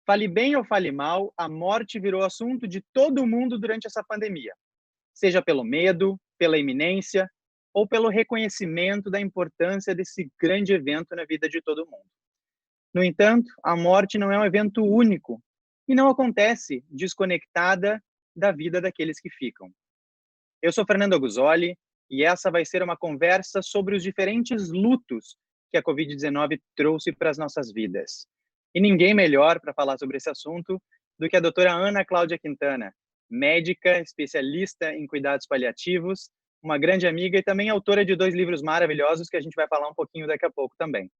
Fale bem ou fale mal, a morte virou assunto de todo mundo durante essa pandemia, seja pelo medo, pela iminência ou pelo reconhecimento da importância desse grande evento na vida de todo mundo. No entanto, a morte não é um evento único e não acontece desconectada da vida daqueles que ficam. Eu sou Fernando Aguzoli e essa vai ser uma conversa sobre os diferentes lutos que a Covid-19 trouxe para as nossas vidas. E ninguém melhor para falar sobre esse assunto do que a doutora Ana Cláudia Quintana, médica, especialista em cuidados paliativos, uma grande amiga e também autora de 2 livros maravilhosos que a gente vai falar um pouquinho daqui a pouco também.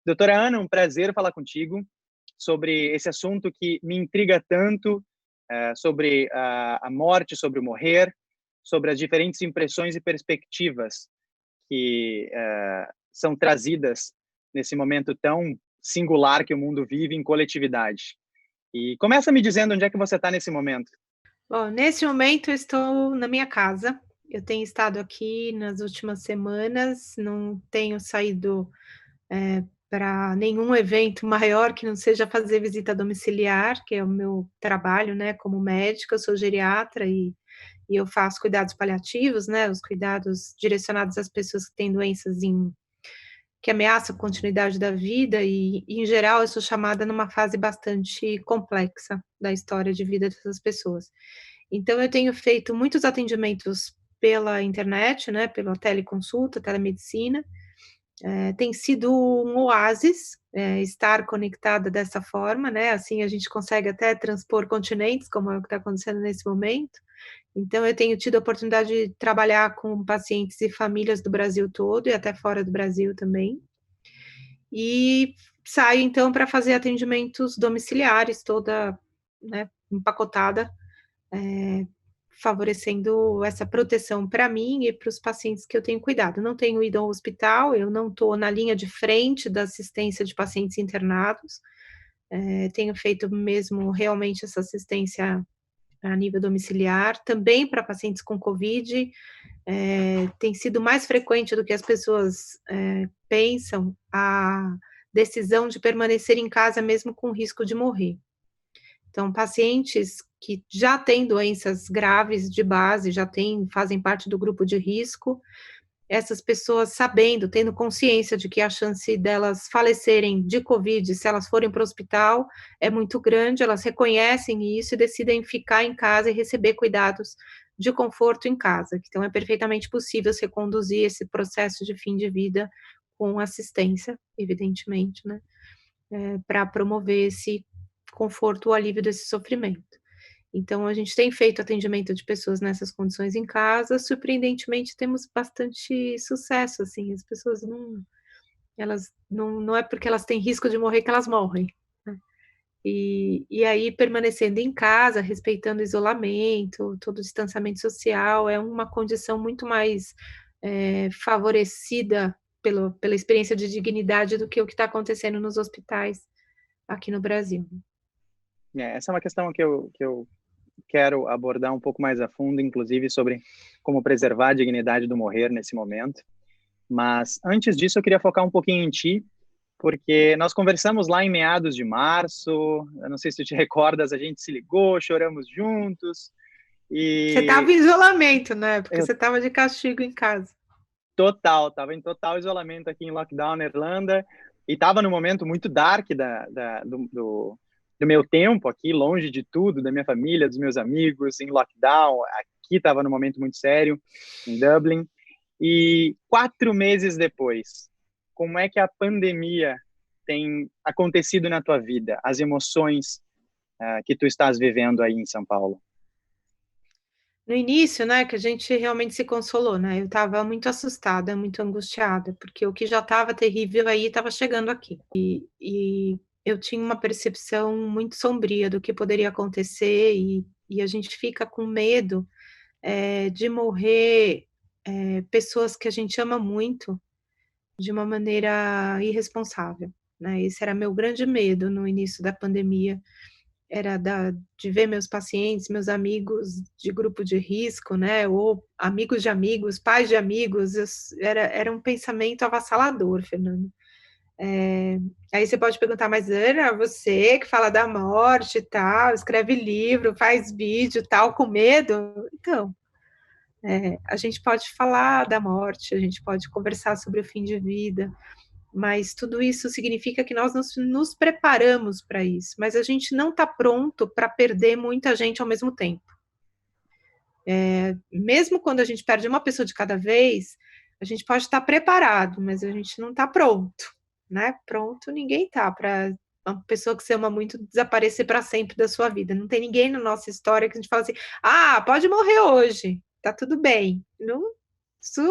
Doutora Ana, um prazer falar contigo sobre esse assunto que me intriga tanto, sobre a morte, sobre o morrer, sobre as diferentes impressões e perspectivas que são trazidas nesse momento tão singular que o mundo vive em coletividade. E começa me dizendo onde é que você está nesse momento. Bom, nesse momento eu estou na minha casa. Eu tenho estado aqui nas últimas semanas, não tenho saído, para nenhum evento maior que não seja fazer visita domiciliar, que é o meu trabalho, né, como médica. Eu sou geriatra e eu faço cuidados paliativos, né, os cuidados direcionados às pessoas que têm doenças que ameaçam a continuidade da vida e, em geral, eu sou chamada numa fase bastante complexa da história de vida dessas pessoas. Então eu tenho feito muitos atendimentos pela internet, né, pela teleconsulta, telemedicina. Tem sido um oásis, estar conectada dessa forma, né, assim a gente consegue até transpor continentes, como é o que está acontecendo nesse momento. Então eu tenho tido a oportunidade de trabalhar com pacientes e famílias do Brasil todo e até fora do Brasil também. E saio então para fazer atendimentos domiciliares toda, né, empacotada, favorecendo essa proteção para mim e para os pacientes que eu tenho cuidado. Não tenho ido ao hospital, eu não estou na linha de frente da assistência de pacientes internados, tenho feito mesmo realmente essa assistência a nível domiciliar, também para pacientes com Covid. Tem sido mais frequente do que as pessoas pensam a decisão de permanecer em casa mesmo com risco de morrer. Então, pacientes que já têm doenças graves de base, fazem parte do grupo de risco, essas pessoas sabendo, tendo consciência de que a chance delas falecerem de Covid, se elas forem para o hospital, é muito grande, elas reconhecem isso e decidem ficar em casa e receber cuidados de conforto em casa. Então, é perfeitamente possível se conduzir esse processo de fim de vida com assistência, evidentemente, né? Para promover esse conforto, o alívio desse sofrimento. Então, a gente tem feito atendimento de pessoas nessas condições em casa, surpreendentemente temos bastante sucesso, assim, as pessoas não é porque elas têm risco de morrer que elas morrem, né. E aí permanecendo em casa, respeitando o isolamento, todo o distanciamento social, é uma condição muito mais, favorecida pela experiência de dignidade do que o que está acontecendo nos hospitais aqui no Brasil. Essa é uma questão que eu quero abordar um pouco mais a fundo, inclusive sobre como preservar a dignidade do morrer nesse momento. Mas antes disso, eu queria focar um pouquinho em ti, porque nós conversamos lá em meados de março, eu não sei se tu te recordas, a gente se ligou, choramos juntos, Você estava e em isolamento, né, porque eu você estava de castigo em casa. estava em total isolamento aqui em lockdown na Irlanda, e estava num momento muito dark do meu tempo aqui, longe de tudo, da minha família, dos meus amigos, em lockdown, aqui estava num momento muito sério, em Dublin. E 4 meses depois, como é que a pandemia tem acontecido na tua vida? As emoções que tu estás vivendo aí em São Paulo? No início, né, que a gente realmente se consolou, né, eu estava muito assustada, muito angustiada, porque o que já estava terrível aí estava chegando aqui. E eu tinha uma percepção muito sombria do que poderia acontecer e a gente fica com medo, de morrer, pessoas que a gente ama muito, de uma maneira irresponsável, né, esse era meu grande medo no início da pandemia. era de ver meus pacientes, meus amigos de grupo de risco, né, ou amigos de amigos, pais de amigos, era um pensamento avassalador, Fernando. Aí você pode perguntar, mas Ana, você que fala da morte e tal, escreve livro, faz vídeo e tal, com medo? Então, a gente pode falar da morte, a gente pode conversar sobre o fim de vida, mas tudo isso significa que nós nos preparamos para isso, mas a gente não está pronto para perder muita gente ao mesmo tempo. Mesmo quando a gente perde uma pessoa de cada vez, a gente pode estar preparado, mas a gente não está pronto, né? Pronto, ninguém está para uma pessoa que você ama muito desaparecer para sempre da sua vida. Não tem ninguém na nossa história que a gente fala assim, pode morrer hoje, tá tudo bem. Não, isso,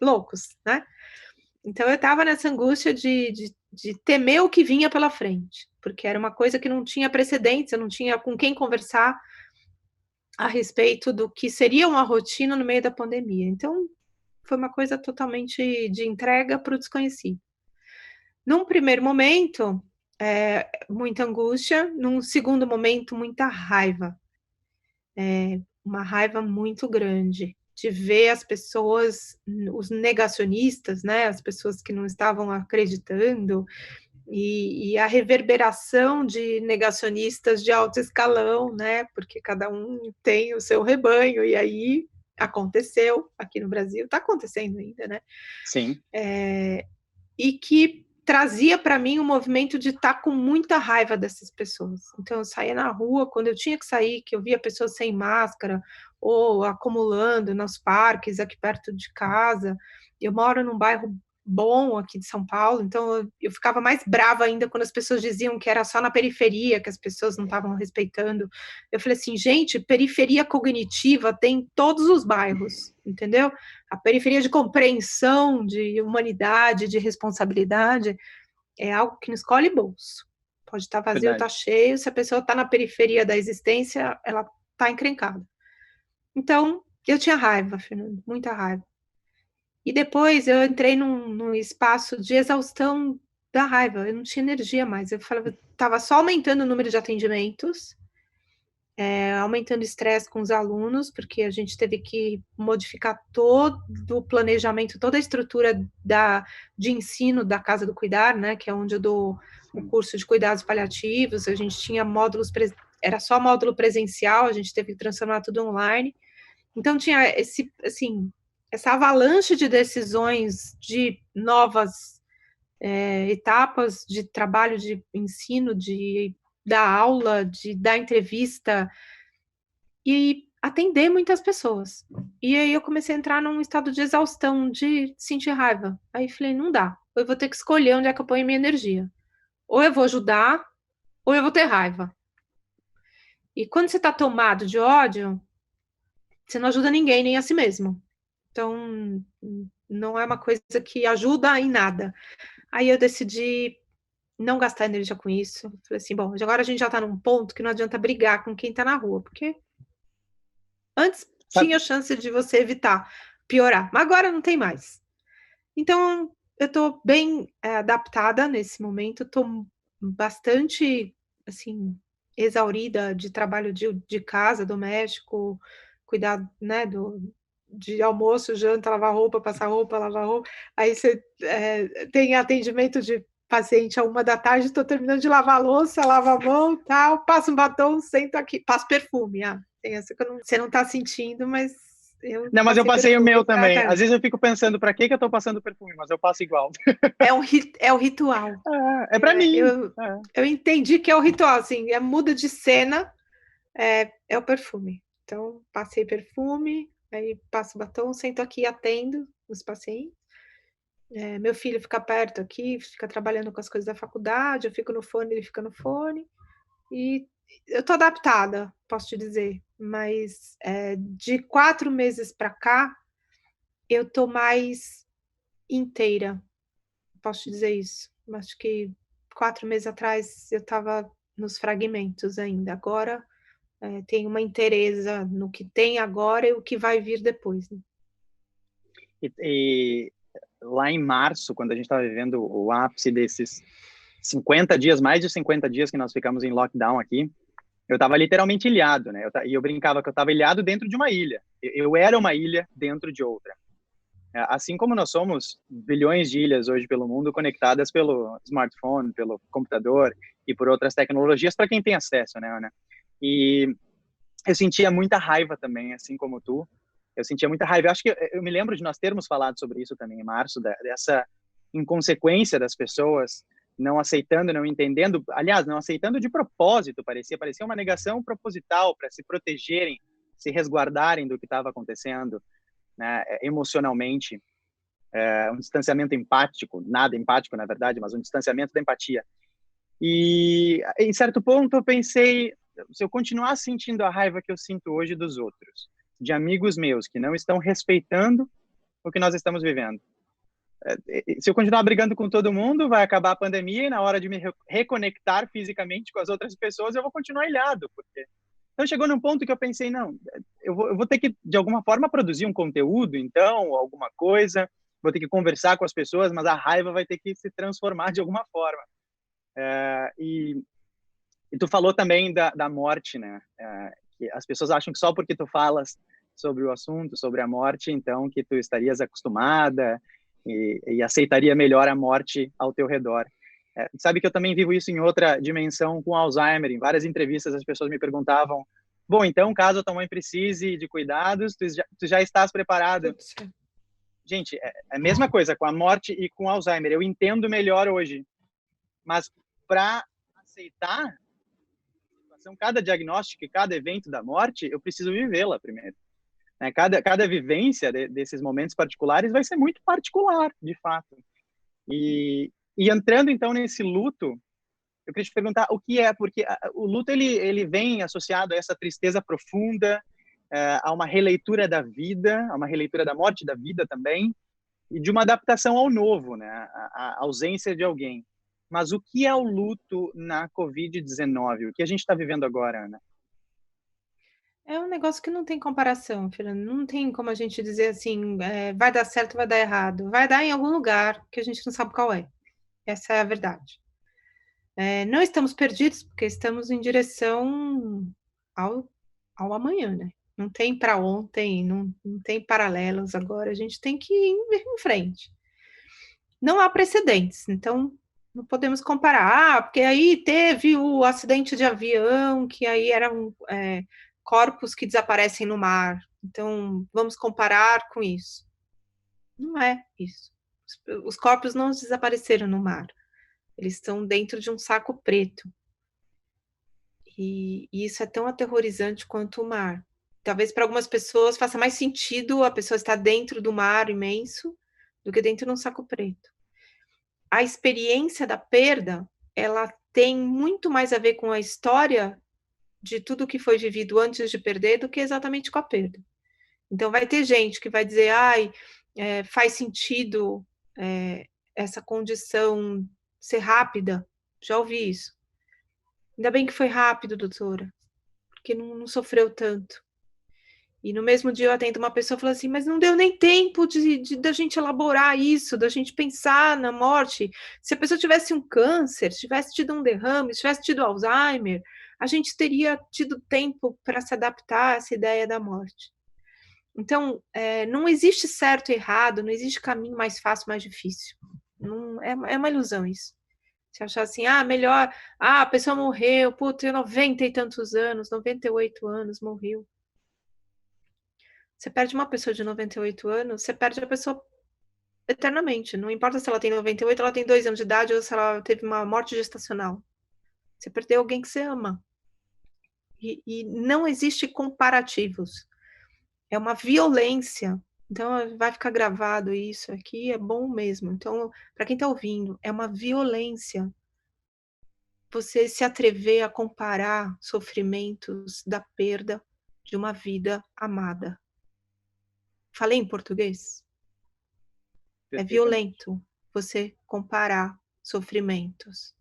loucos, né? Então eu estava nessa angústia de temer o que vinha pela frente, porque era uma coisa que não tinha precedentes, eu não tinha com quem conversar a respeito do que seria uma rotina no meio da pandemia. Então, foi uma coisa totalmente de entrega para o desconhecido. Num primeiro momento, muita angústia, num segundo momento, muita raiva. Uma raiva muito grande de ver as pessoas, os negacionistas, né, as pessoas que não estavam acreditando, e a reverberação de negacionistas de alto escalão, né? Porque cada um tem o seu rebanho, e aí aconteceu aqui no Brasil, está acontecendo ainda, né? Sim. E que trazia para mim um movimento de estar com muita raiva dessas pessoas. Então eu saía na rua, quando eu tinha que sair, que eu via pessoas sem máscara, ou acumulando nos parques aqui perto de casa. Eu moro num bairro bom aqui de São Paulo, então eu ficava mais brava ainda quando as pessoas diziam que era só na periferia, que as pessoas não estavam respeitando. Eu falei assim, gente, periferia cognitiva tem em todos os bairros, entendeu? A periferia de compreensão, de humanidade, de responsabilidade, é algo que não escolhe bolso. Pode estar vazio, Verdade. estar cheio, se a pessoa está na periferia da existência, ela está encrencada. Então, eu tinha raiva, Fernando, muita raiva. E depois eu entrei num espaço de exaustão da raiva, eu não tinha energia mais. Eu falava, estava só aumentando o número de atendimentos, aumentando o estresse com os alunos, porque a gente teve que modificar todo o planejamento, toda a estrutura de ensino da Casa do Cuidar, né, que é onde eu dou o curso de cuidados paliativos. A gente tinha módulos, era só módulo presencial, a gente teve que transformar tudo online. Então tinha essa avalanche de decisões de novas etapas de trabalho de ensino, de dar aula, de dar entrevista e atender muitas pessoas. E aí eu comecei a entrar num estado de exaustão, de sentir raiva. Aí falei, não dá, eu vou ter que escolher onde é que eu ponho minha energia. Ou eu vou ajudar, ou eu vou ter raiva. E quando você está tomado de ódio, você não ajuda ninguém, nem a si mesmo. Então, não é uma coisa que ajuda em nada. Aí eu decidi não gastar energia com isso. Falei assim, bom, agora a gente já está num ponto que não adianta brigar com quem está na rua, porque antes Sabe, tinha chance de você evitar piorar, mas agora não tem mais. Então, eu estou bem adaptada nesse momento, estou bastante, assim, exaurida de trabalho de casa, doméstico, cuidar, né, de almoço, janta, lavar roupa, passar roupa, lavar roupa. Aí você tem atendimento de paciente a 1 da tarde, estou terminando de lavar a louça, lavo a mão, tal, passo um batom, sento aqui, passo perfume. Tem essa que você não está sentindo, mas eu não, mas eu passei passei o perfume meu para também. Às tarde. vezes eu fico pensando, para que eu tô passando perfume? Mas eu passo igual. É o ritual. É para mim. Eu entendi que é o ritual, assim, muda de cena, é o perfume. Então, passei perfume, aí passo batom, sento aqui e atendo os pacientes. Meu filho fica perto aqui, fica trabalhando com as coisas da faculdade, eu fico no fone, ele fica no fone. E eu tô adaptada, posso te dizer, mas de 4 meses para cá, eu tô mais inteira, posso te dizer isso. Acho que 4 meses atrás eu estava nos fragmentos ainda. Agora tem uma inteireza no que tem agora e o que vai vir depois. Né? E lá em março, quando a gente estava vivendo o ápice desses 50 dias, mais de 50 dias que nós ficamos em lockdown aqui, eu estava literalmente ilhado, né? E eu brincava que eu estava ilhado dentro de uma ilha. Eu era uma ilha dentro de outra. Assim como nós somos bilhões de ilhas hoje pelo mundo conectadas pelo smartphone, pelo computador e por outras tecnologias para quem tem acesso, né, Ana? E eu sentia muita raiva também, assim como tu. Eu sentia muita raiva. Eu acho que eu me lembro de nós termos falado sobre isso também em março, dessa inconsequência das pessoas não aceitando, não entendendo, aliás, não aceitando de propósito, parecia uma negação proposital para se protegerem, se resguardarem do que estava acontecendo, né, emocionalmente, um distanciamento empático, nada empático na verdade, mas um distanciamento da empatia. E em certo ponto eu pensei, se eu continuar sentindo a raiva que eu sinto hoje dos outros, de amigos meus que não estão respeitando o que nós estamos vivendo, se eu continuar brigando com todo mundo, vai acabar a pandemia e na hora de me reconectar fisicamente com as outras pessoas, eu vou continuar ilhado, porque... Então chegou num ponto que eu pensei, não, eu vou ter que, de alguma forma, produzir um conteúdo, então, alguma coisa, vou ter que conversar com as pessoas, mas a raiva vai ter que se transformar de alguma forma. E tu falou também da morte, né? Que as pessoas acham que só porque tu falas sobre o assunto, sobre a morte, então que tu estarias acostumada e aceitaria melhor a morte ao teu redor. Sabe que eu também vivo isso em outra dimensão com Alzheimer. Em várias entrevistas as pessoas me perguntavam: bom, então caso a tua mãe precise de cuidados, tu já estás preparada? Putz. Gente, é a mesma coisa com a morte e com Alzheimer. Eu entendo melhor hoje, mas para aceitar cada diagnóstico e cada evento da morte, eu preciso vivê-la primeiro. Cada vivência desses momentos particulares vai ser muito particular, de fato. E entrando, então, nesse luto, eu queria te perguntar o que é, porque o luto ele vem associado a essa tristeza profunda, a uma releitura da vida, a uma releitura da morte, da vida também, e de uma adaptação ao novo, né? A ausência de alguém. Mas o que é o luto na Covid-19? O que a gente está vivendo agora, Ana? É um negócio que não tem comparação, Fernando, não tem como a gente dizer assim, vai dar certo, vai dar errado. Vai dar em algum lugar que a gente não sabe qual é. Essa é a verdade. Não estamos perdidos, porque estamos em direção ao ao amanhã, né. Não tem para ontem, não tem paralelos agora, a gente tem que ir em frente. Não há precedentes, então não podemos comparar, porque aí teve o acidente de avião, que aí eram, corpos que desaparecem no mar, então vamos comparar com isso. Não é isso. Os corpos não desapareceram no mar, eles estão dentro de um saco preto. E isso é tão aterrorizante quanto o mar. Talvez para algumas pessoas faça mais sentido a pessoa estar dentro do mar imenso, do que dentro de um saco preto. A experiência da perda, ela tem muito mais a ver com a história de tudo que foi vivido antes de perder, do que exatamente com a perda. Então vai ter gente que vai dizer: "Ai, faz sentido, essa condição ser rápida", já ouvi isso. "Ainda bem que foi rápido, doutora, porque não sofreu tanto". E no mesmo dia eu atendo uma pessoa e falo assim: "Mas não deu nem tempo da gente elaborar isso, da gente pensar na morte. Se a pessoa tivesse um câncer, se tivesse tido um derrame, se tivesse tido Alzheimer, a gente teria tido tempo para se adaptar a essa ideia da morte". Então, não existe certo e errado, não existe caminho mais fácil, mais difícil. Não é uma ilusão isso. Você achar assim: "Ah, melhor, a pessoa morreu, putz, tem 90 e tantos anos, 98 anos, morreu". Você perde uma pessoa de 98 anos, você perde a pessoa eternamente, não importa se ela tem 98, ela tem 2 anos de idade ou se ela teve uma morte gestacional. Você perdeu alguém que você ama. E não existe comparativos. É uma violência. Então vai ficar gravado isso aqui, é bom mesmo. Então, para quem está ouvindo, é uma violência você se atrever a comparar sofrimentos da perda de uma vida amada. Falei em português? É Perfeitamente. violento você comparar sofrimentos.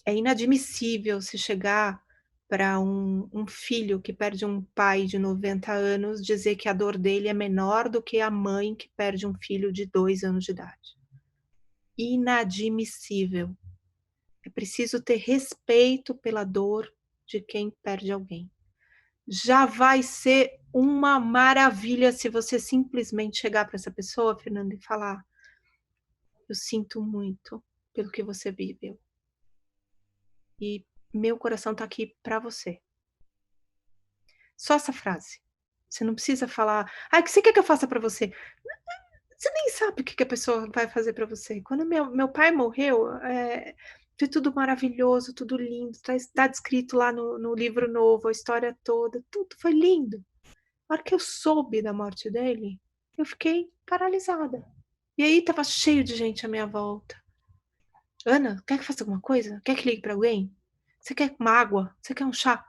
É inadmissível se chegar para um filho que perde um pai de 90 anos, dizer que a dor dele é menor do que a mãe que perde um filho de 2 anos de idade. Inadmissível. É preciso ter respeito pela dor de quem perde alguém. Já vai ser uma maravilha se você simplesmente chegar para essa pessoa, Fernanda, e falar: eu sinto muito pelo que você viveu. E meu coração tá aqui para você. Só essa frase. Você não precisa falar: "Ai, o que você quer que eu faça para você?". Você nem sabe o que que a pessoa vai fazer para você. Quando meu pai morreu, foi tudo maravilhoso, tudo lindo, tá descrito lá no livro novo, a história toda, tudo foi lindo. Na hora que eu soube da morte dele, eu fiquei paralisada. E aí estava cheio de gente à minha volta. "Ana, quer que eu faça alguma coisa? Quer que ligue para alguém? Você quer uma água? Você quer um chá?".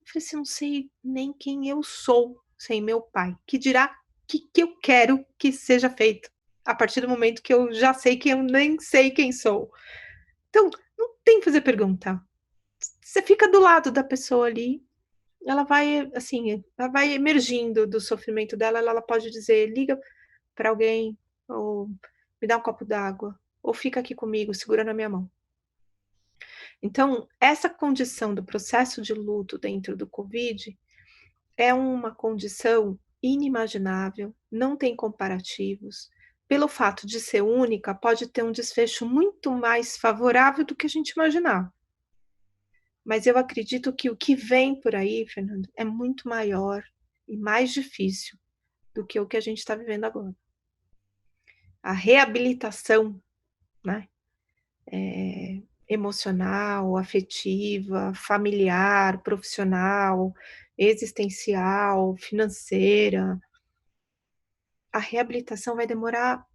Eu falei assim: "Eu não sei nem quem eu sou sem meu pai, que dirá que eu quero que seja feito, a partir do momento que eu já sei que eu nem sei quem sou". Então, não tem que fazer pergunta. Você fica do lado da pessoa ali, ela vai, assim, ela vai emergindo do sofrimento dela, ela pode dizer: "Liga para alguém", ou "Me dá um copo d'água", ou "Fica aqui comigo, segura na minha mão". Então, essa condição do processo de luto dentro do Covid é uma condição inimaginável, não tem comparativos. Pelo fato de ser única, pode ter um desfecho muito mais favorável do que a gente imaginava. Mas eu acredito que o que vem por aí, Fernando, é muito maior e mais difícil do que o que a gente está vivendo agora. A reabilitação, né, emocional, afetiva, familiar, profissional, existencial, financeira, a reabilitação vai demorar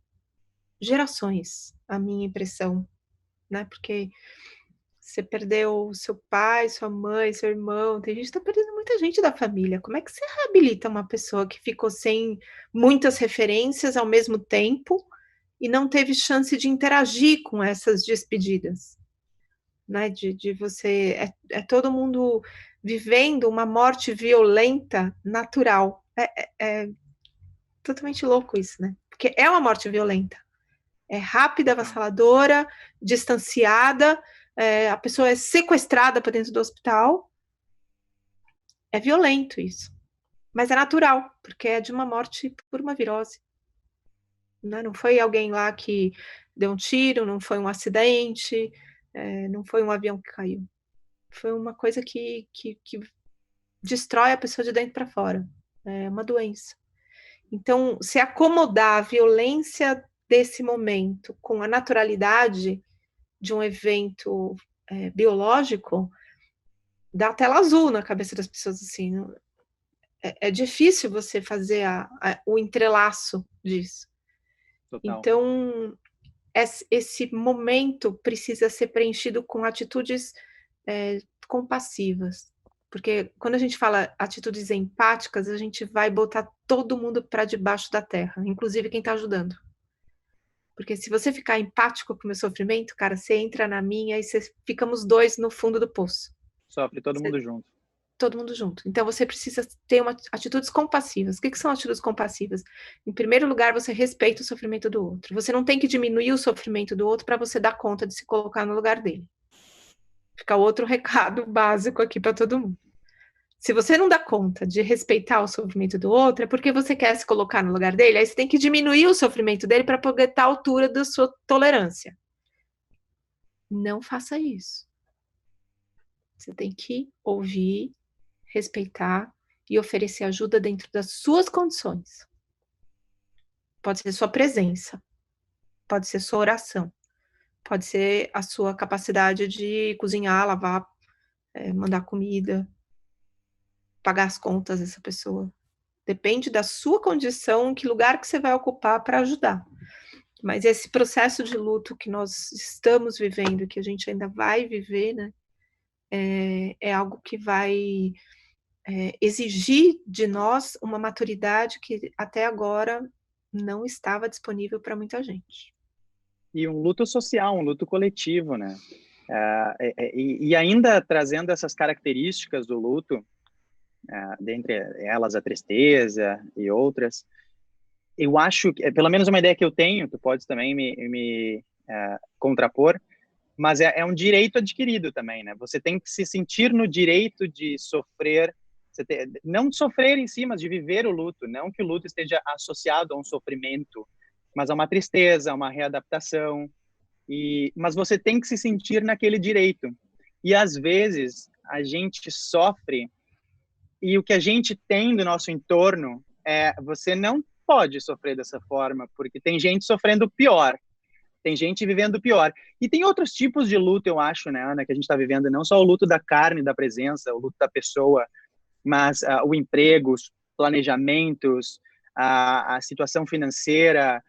gerações, a minha impressão, né, porque você perdeu seu pai, sua mãe, seu irmão, tem gente que tá perdendo muita gente da família. Como é que você reabilita uma pessoa que ficou sem muitas referências ao mesmo tempo e não teve chance de interagir com essas despedidas, né, de você é todo mundo vivendo uma morte violenta natural. É totalmente louco isso, né, porque é uma morte violenta. É rápida, Total. avassaladora, distanciada, a pessoa é sequestrada para dentro do hospital. É violento isso, mas é natural, porque é de uma morte por uma virose, né, não foi alguém lá que deu um tiro, não foi um acidente, não foi um avião que caiu. Foi uma coisa que destrói a pessoa de dentro para fora, é uma doença. Então, se acomodar a violência desse momento com a naturalidade de um evento, biológico, dá tela azul na cabeça das pessoas, assim, é difícil você fazer o entrelaço disso. Total. Então, esse momento precisa ser preenchido com atitudes, compassivas, porque quando a gente fala atitudes empáticas, a gente vai botar todo mundo para debaixo da terra, inclusive quem está ajudando. Porque se você ficar empático com o meu sofrimento, cara, você entra na minha e ficamos 2 no fundo do poço. Sofre todo Você mundo junto. todo mundo junto. Então você precisa ter atitudes compassivas. O que são atitudes compassivas? Em primeiro lugar, você respeita o sofrimento do outro. Você não tem que diminuir o sofrimento do outro para você dar conta de se colocar no lugar dele. Fica outro recado básico aqui para todo mundo. Se você não dá conta de respeitar o sofrimento do outro, é porque você quer se colocar no lugar dele, aí você tem que diminuir o sofrimento dele para poder estar à altura da sua tolerância. Não faça isso. Você tem que ouvir, respeitar e oferecer ajuda dentro das suas condições. Pode ser sua presença, pode ser sua oração, pode ser a sua capacidade de cozinhar, lavar, mandar comida, pagar as contas dessa pessoa. Depende da sua condição, que lugar que você vai ocupar para ajudar. Mas esse processo de luto que nós estamos vivendo, que a gente ainda vai viver, né, é algo que vai exigir de nós uma maturidade que até agora não estava disponível para muita gente. E um luto social, um luto coletivo, né? E ainda trazendo essas características do luto, dentre elas a tristeza e outras, eu acho que, pelo menos uma ideia que eu tenho, tu podes também me contrapor, mas é um direito adquirido também, né? Você tem que se sentir no direito de sofrer, não sofrer em si, mas de viver o luto. Não que o luto esteja associado a um sofrimento, mas a uma tristeza, a uma readaptação. Mas você tem que se sentir naquele direito. E às vezes a gente sofre e o que a gente tem do nosso entorno você não pode sofrer dessa forma, porque tem gente sofrendo pior. Tem gente vivendo pior. E tem outros tipos de luto, eu acho, né, Ana, que a gente está vivendo. Não só o luto da carne, da presença, o luto da pessoa, mas o emprego, os planejamentos, a situação financeira,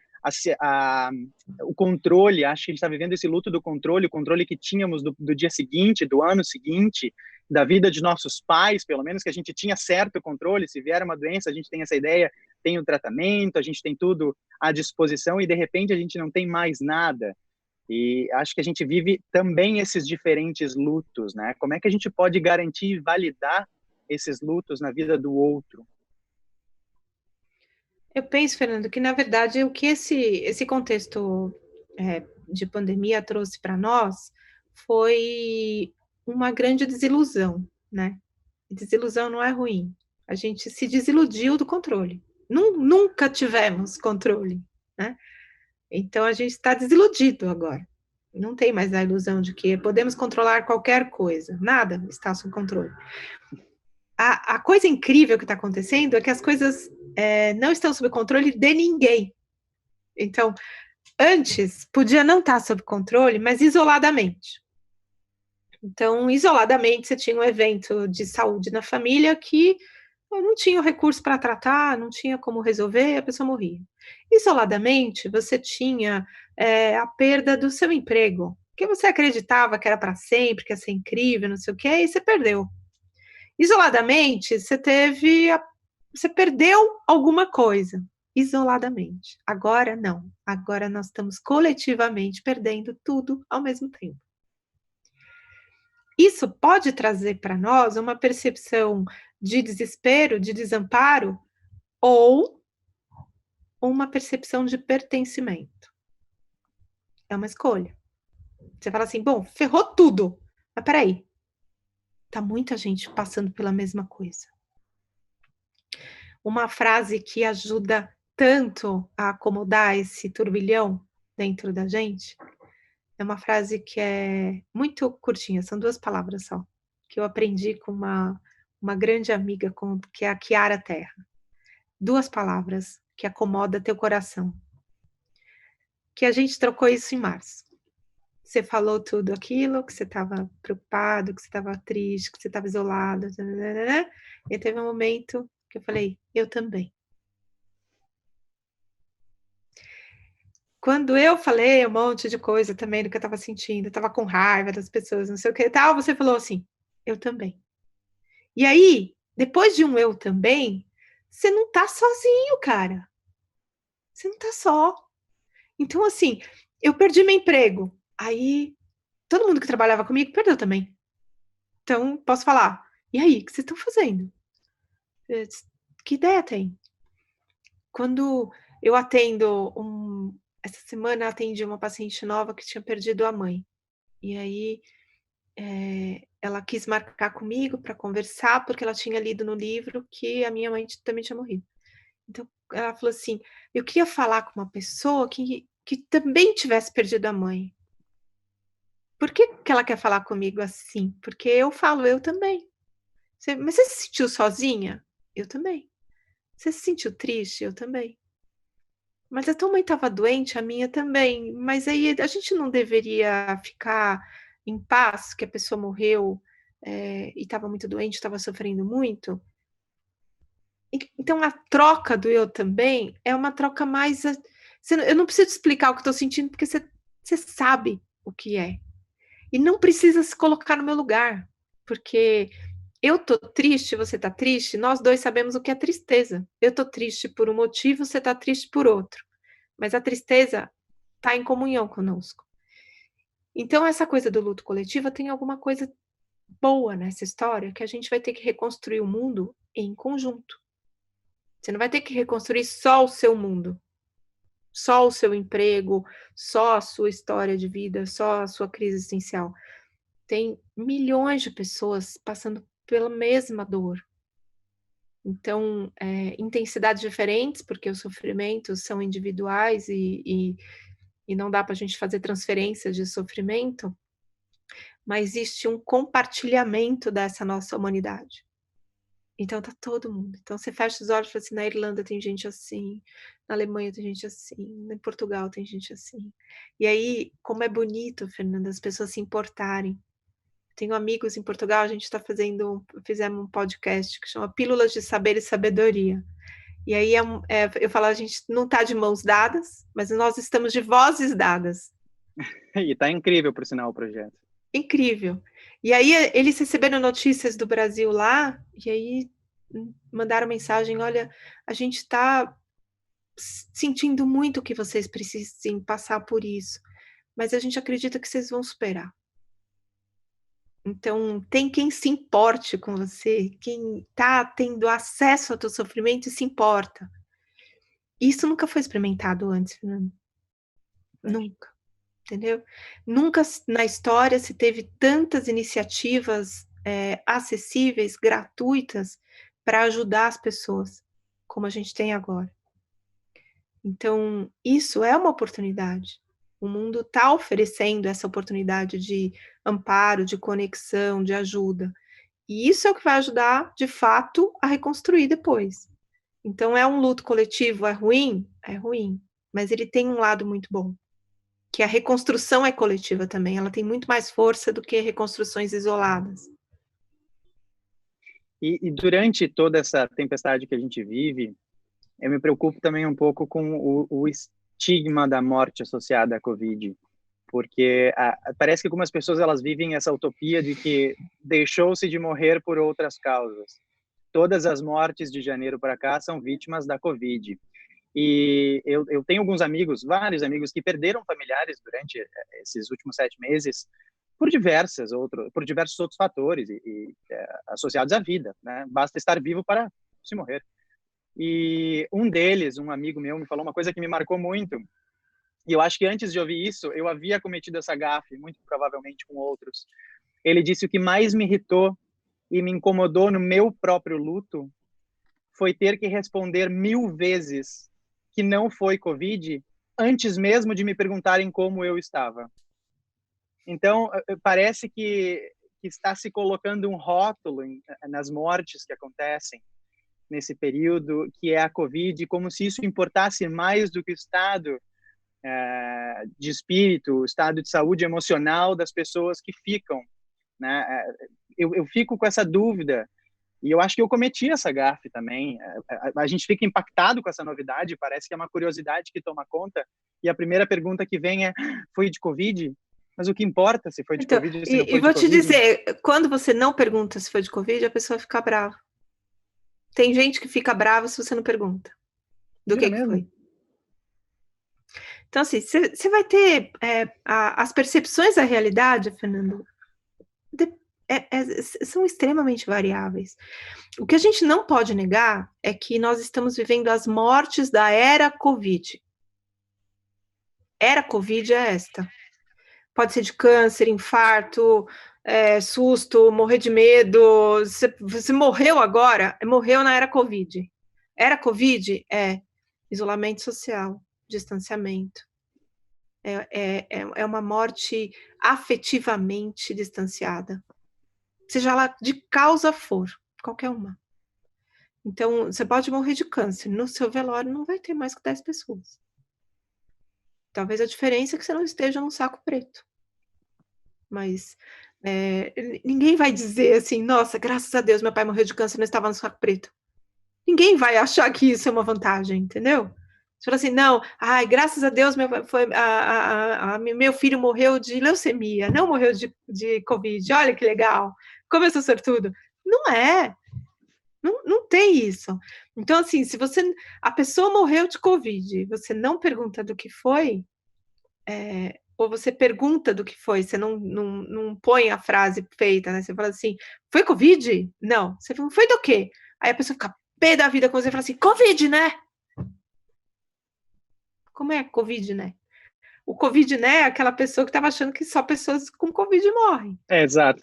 o controle. Acho que a gente está vivendo esse luto do controle, o controle que tínhamos do dia seguinte, do ano seguinte, da vida de nossos pais, pelo menos que a gente tinha certo controle. Se vier uma doença, a gente tem essa ideia, tem o tratamento, a gente tem tudo à disposição e de repente a gente não tem mais nada. E acho que a gente vive também esses diferentes lutos, né? Como é que a gente pode garantir e validar esses lutos na vida do outro? Eu penso, Fernando, que na verdade o que esse contexto de pandemia trouxe para nós foi uma grande desilusão, né? Desilusão não é ruim. A gente se desiludiu do controle. Nunca tivemos controle, né? Então a gente está desiludido agora. Não tem mais a ilusão de que podemos controlar qualquer coisa. Nada está sob controle. A coisa incrível que está acontecendo é que as coisas não estão sob controle de ninguém. Então, antes, podia não estar sob controle, mas isoladamente. Então, isoladamente, você tinha um evento de saúde na família que não tinha o recurso para tratar, não tinha como resolver, a pessoa morria. Isoladamente, você tinha a perda do seu emprego, que você acreditava que era para sempre, que ia ser incrível, não sei o quê, e você perdeu. Isoladamente, você perdeu alguma coisa, isoladamente. Agora não. Agora nós estamos coletivamente perdendo tudo ao mesmo tempo. Isso pode trazer para nós uma percepção de desespero, de desamparo, ou uma percepção de pertencimento. É uma escolha. Você fala assim, bom, ferrou tudo. Mas peraí, tá muita gente passando pela mesma coisa. Uma frase que ajuda tanto a acomodar esse turbilhão dentro da gente, é uma frase que é muito curtinha, são 2 palavras só, que eu aprendi com uma grande amiga, que é a Kiara Terra. 2 palavras que acomoda teu coração. Que a gente trocou isso em março. Você falou tudo aquilo, que você estava preocupado, que você estava triste, que você estava isolado, e teve um momento que eu falei, eu também. Quando eu falei um monte de coisa também do que eu estava sentindo, eu estava com raiva das pessoas, não sei o que e tal, você falou assim, eu também. E aí, depois de um eu também, você não tá sozinho, cara. Você não tá só. Então, assim, eu perdi meu emprego. Aí, todo mundo que trabalhava comigo perdeu também. Então, posso falar, e aí, o que vocês estão fazendo? Que ideia tem? Quando eu atendo essa semana eu atendi uma paciente nova que tinha perdido a mãe. E aí, ela quis marcar comigo para conversar, porque ela tinha lido no livro que a minha mãe também tinha morrido. Então, ela falou assim: "Eu queria falar com uma pessoa que também tivesse perdido a mãe". Por que ela quer falar comigo assim? Porque eu falo: "Eu também". Mas você se sentiu sozinha? Eu também. Você se sentiu triste? Eu também. Mas a tua mãe estava doente, a minha também. Mas aí a gente não deveria ficar em paz, que a pessoa morreu, e estava muito doente, estava sofrendo muito? Então a troca do eu também é uma troca mais. Eu não preciso explicar o que estou sentindo, porque você sabe o que é. E não precisa se colocar no meu lugar, porque eu tô triste, você tá triste, nós 2 sabemos o que é tristeza. Eu tô triste por um motivo, você tá triste por outro, mas a tristeza tá em comunhão conosco. Então essa coisa do luto coletivo tem alguma coisa boa nessa história, que a gente vai ter que reconstruir o mundo em conjunto. Você não vai ter que reconstruir só o seu mundo. só o seu emprego, só a sua história de vida, só a sua crise existencial. Tem milhões de pessoas passando pela mesma dor. Então, intensidades diferentes, porque os sofrimentos são individuais e não dá para a gente fazer transferência de sofrimento, mas existe um compartilhamento dessa nossa humanidade. Então tá todo mundo. Então você fecha os olhos e fala assim, na Irlanda tem gente assim, na Alemanha tem gente assim, em Portugal tem gente assim. E aí, como é bonito, Fernanda, as pessoas se importarem. Tenho amigos em Portugal, a gente fizemos um podcast que chama Pílulas de Saber e Sabedoria. E aí eu falo, a gente não está de mãos dadas, mas nós estamos de vozes dadas. E tá incrível, por sinal, o projeto. Incrível. E aí eles receberam notícias do Brasil lá, e aí mandaram mensagem, olha, a gente está sentindo muito que vocês precisem passar por isso, mas a gente acredita que vocês vão superar. Então, tem quem se importe com você, quem está tendo acesso ao teu sofrimento e se importa. Isso nunca foi experimentado antes, Fernando. Nunca. Entendeu? Nunca na história se teve tantas iniciativas acessíveis, gratuitas, para ajudar as pessoas, como a gente tem agora. Então, isso é uma oportunidade. O mundo está oferecendo essa oportunidade de amparo, de conexão, de ajuda. E isso é o que vai ajudar, de fato, a reconstruir depois. Então, é um luto coletivo, é ruim? É ruim. Mas ele tem um lado muito bom, que a reconstrução é coletiva também, ela tem muito mais força do que reconstruções isoladas. E durante toda essa tempestade que a gente vive, eu me preocupo também um pouco com o estigma da morte associada à Covid, porque parece que algumas pessoas elas vivem essa utopia de que deixou-se de morrer por outras causas. Todas as mortes de janeiro para cá são vítimas da Covid. E eu tenho alguns amigos, vários amigos, que perderam familiares durante esses últimos 7 meses por diversos outros fatores associados à vida, né? Basta estar vivo para se morrer. E um deles, um amigo meu, me falou uma coisa que me marcou muito. E eu acho que antes de ouvir isso, eu havia cometido essa gafe, muito provavelmente com outros. Ele disse: o que mais me irritou e me incomodou no meu próprio luto foi ter que responder 1000 vezes que não foi Covid, antes mesmo de me perguntarem como eu estava. Então, parece que está se colocando um rótulo nas mortes que acontecem nesse período, que é a Covid, como se isso importasse mais do que o estado de espírito, o estado de saúde emocional das pessoas que ficam, né? Eu fico com essa dúvida, e eu acho que eu cometi essa gafe também. A gente fica impactado com essa novidade, parece que é uma curiosidade que toma conta, e a primeira pergunta que vem é: foi de Covid? Mas o que importa se foi de então, Covid ou se não foi e de vou Covid? te dizer, quando você não pergunta se foi de Covid, a pessoa fica brava. Tem gente que fica brava se você não pergunta do que foi. Então, assim, você vai ter as percepções da realidade, Fernando, são extremamente variáveis. O que a gente não pode negar é que nós estamos vivendo as mortes da era Covid. Era Covid é esta. Pode ser de câncer, infarto, susto, morrer de medo. Você morreu agora, morreu na era Covid. Era Covid é isolamento social, distanciamento. É uma morte afetivamente distanciada. Seja ela de causa for, qualquer uma. Então, você pode morrer de câncer. No seu velório não vai ter mais que 10 pessoas. Talvez a diferença é que você não esteja num saco preto. Mas ninguém vai dizer assim, nossa, graças a Deus, meu pai morreu de câncer e não estava no saco preto. Ninguém vai achar que isso é uma vantagem, entendeu? Você fala assim, não, ai, graças a Deus, meu filho morreu de leucemia, não morreu de Covid, olha que legal, como eu sou sortudo. Não é. Não tem isso. Então, assim, se a pessoa morreu de Covid, você não pergunta do que foi, ou você pergunta do que foi, você não põe a frase feita, né? Você fala assim, foi Covid? Não. Você fala, foi do quê? Aí a pessoa fica pé da vida com você e fala assim, Covid, né? como é Covid, né? O Covid, né, é aquela pessoa que estava achando que só pessoas com Covid morrem. Exato.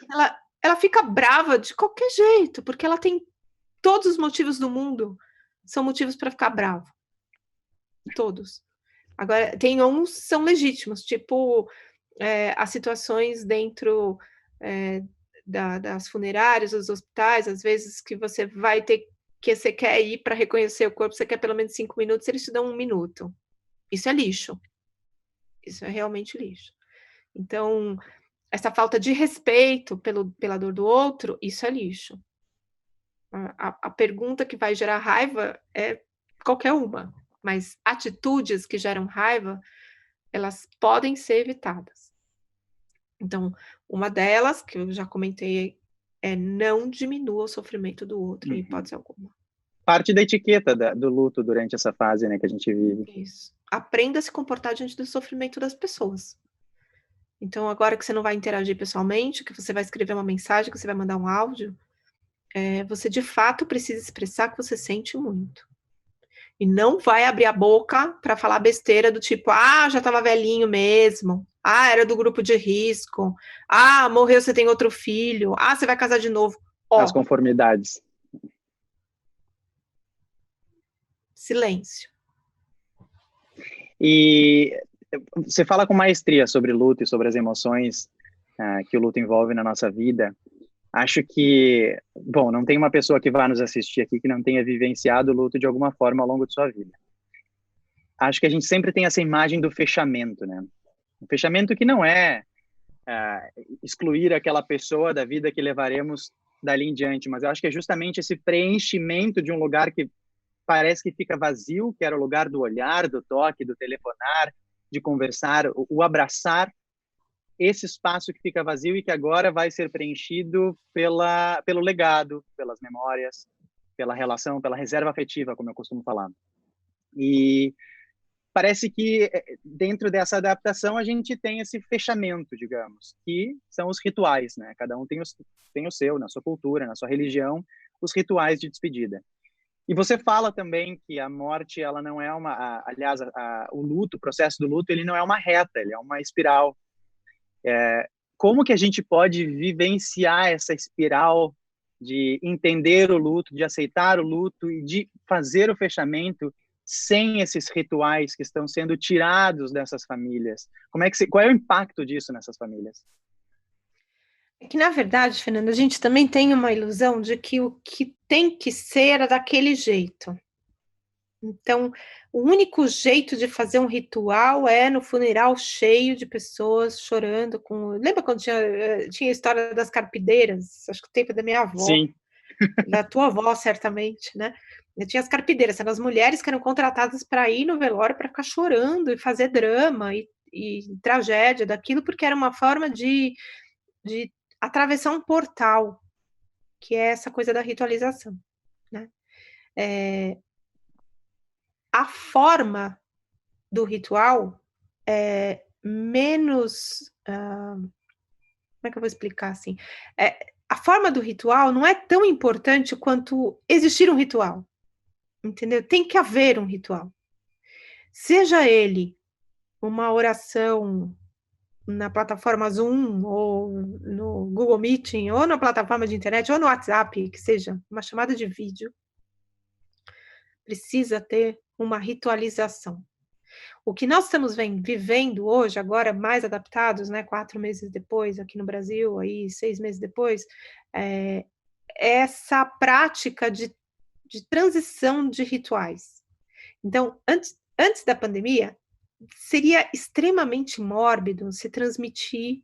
Ela fica brava de qualquer jeito, porque ela tem todos os motivos do mundo, são motivos para ficar bravo. Todos. Agora, tem uns que são legítimos, tipo, as situações dentro das funerárias, dos hospitais, às vezes que você vai ter que você quer ir para reconhecer o corpo, você quer pelo menos 5 minutos, eles te dão 1 minuto. Isso é lixo. Isso é realmente lixo. Então, essa falta de respeito pela dor do outro, isso é lixo. A pergunta que vai gerar raiva é qualquer uma, mas atitudes que geram raiva, elas podem ser evitadas. Então, uma delas, que eu já comentei, é não diminua o sofrimento do outro, em hipótese alguma. Parte da etiqueta do luto durante essa fase, né, que a gente vive. Isso. Aprenda a se comportar diante do sofrimento das pessoas. Então, agora que você não vai interagir pessoalmente, que você vai escrever uma mensagem, que você vai mandar um áudio, você de fato precisa expressar que você sente muito. E não vai abrir a boca para falar besteira do tipo, já estava velhinho mesmo, era do grupo de risco, morreu, você tem outro filho, você vai casar de novo. As conformidades. Silêncio. E você fala com maestria sobre luto e sobre as emoções que o luto envolve na nossa vida. Acho que, bom, não tem uma pessoa que vá nos assistir aqui que não tenha vivenciado o luto de alguma forma ao longo de sua vida. Acho que a gente sempre tem essa imagem do fechamento, né? O fechamento que não é excluir aquela pessoa da vida que levaremos dali em diante, mas eu acho que é justamente esse preenchimento de um lugar que parece que fica vazio, que era o lugar do olhar, do toque, do telefonar, de conversar, o abraçar, esse espaço que fica vazio e que agora vai ser preenchido pelo legado, pelas memórias, pela relação, pela reserva afetiva, como eu costumo falar. E parece que dentro dessa adaptação a gente tem esse fechamento, digamos, que são os rituais, né? Cada um tem o seu, na sua cultura, na sua religião, os rituais de despedida. E você fala também que a morte, ela não é aliás, o luto, o processo do luto, ele não é uma reta, ele é uma espiral. Como que a gente pode vivenciar essa espiral de entender o luto, de aceitar o luto e de fazer o fechamento sem esses rituais que estão sendo tirados dessas famílias? Qual é o impacto disso nessas famílias? É que, na verdade, Fernanda, a gente também tem uma ilusão de que o que tem que ser é daquele jeito. Então, o único jeito de fazer um ritual é no funeral cheio de pessoas chorando Lembra quando tinha a história das carpideiras? Acho que o tempo da minha avó. Sim. Da tua avó, certamente, né? Tinha as carpideiras, eram as mulheres que eram contratadas para ir no velório para ficar chorando e fazer drama e tragédia daquilo, porque era uma forma de atravessar um portal, que é essa coisa da ritualização, né? A forma do ritual é menos... como é que eu vou explicar assim? A forma do ritual não é tão importante quanto existir um ritual, entendeu? Tem que haver um ritual. Seja ele uma oração na plataforma Zoom, ou no Google Meeting, ou na plataforma de internet, ou no WhatsApp, que seja uma chamada de vídeo, precisa ter uma ritualização. O que nós estamos vivendo hoje, agora mais adaptados, né, 4 meses depois, aqui no Brasil, aí 6 meses depois, essa prática de transição de rituais. Então, antes da pandemia, seria extremamente mórbido se transmitir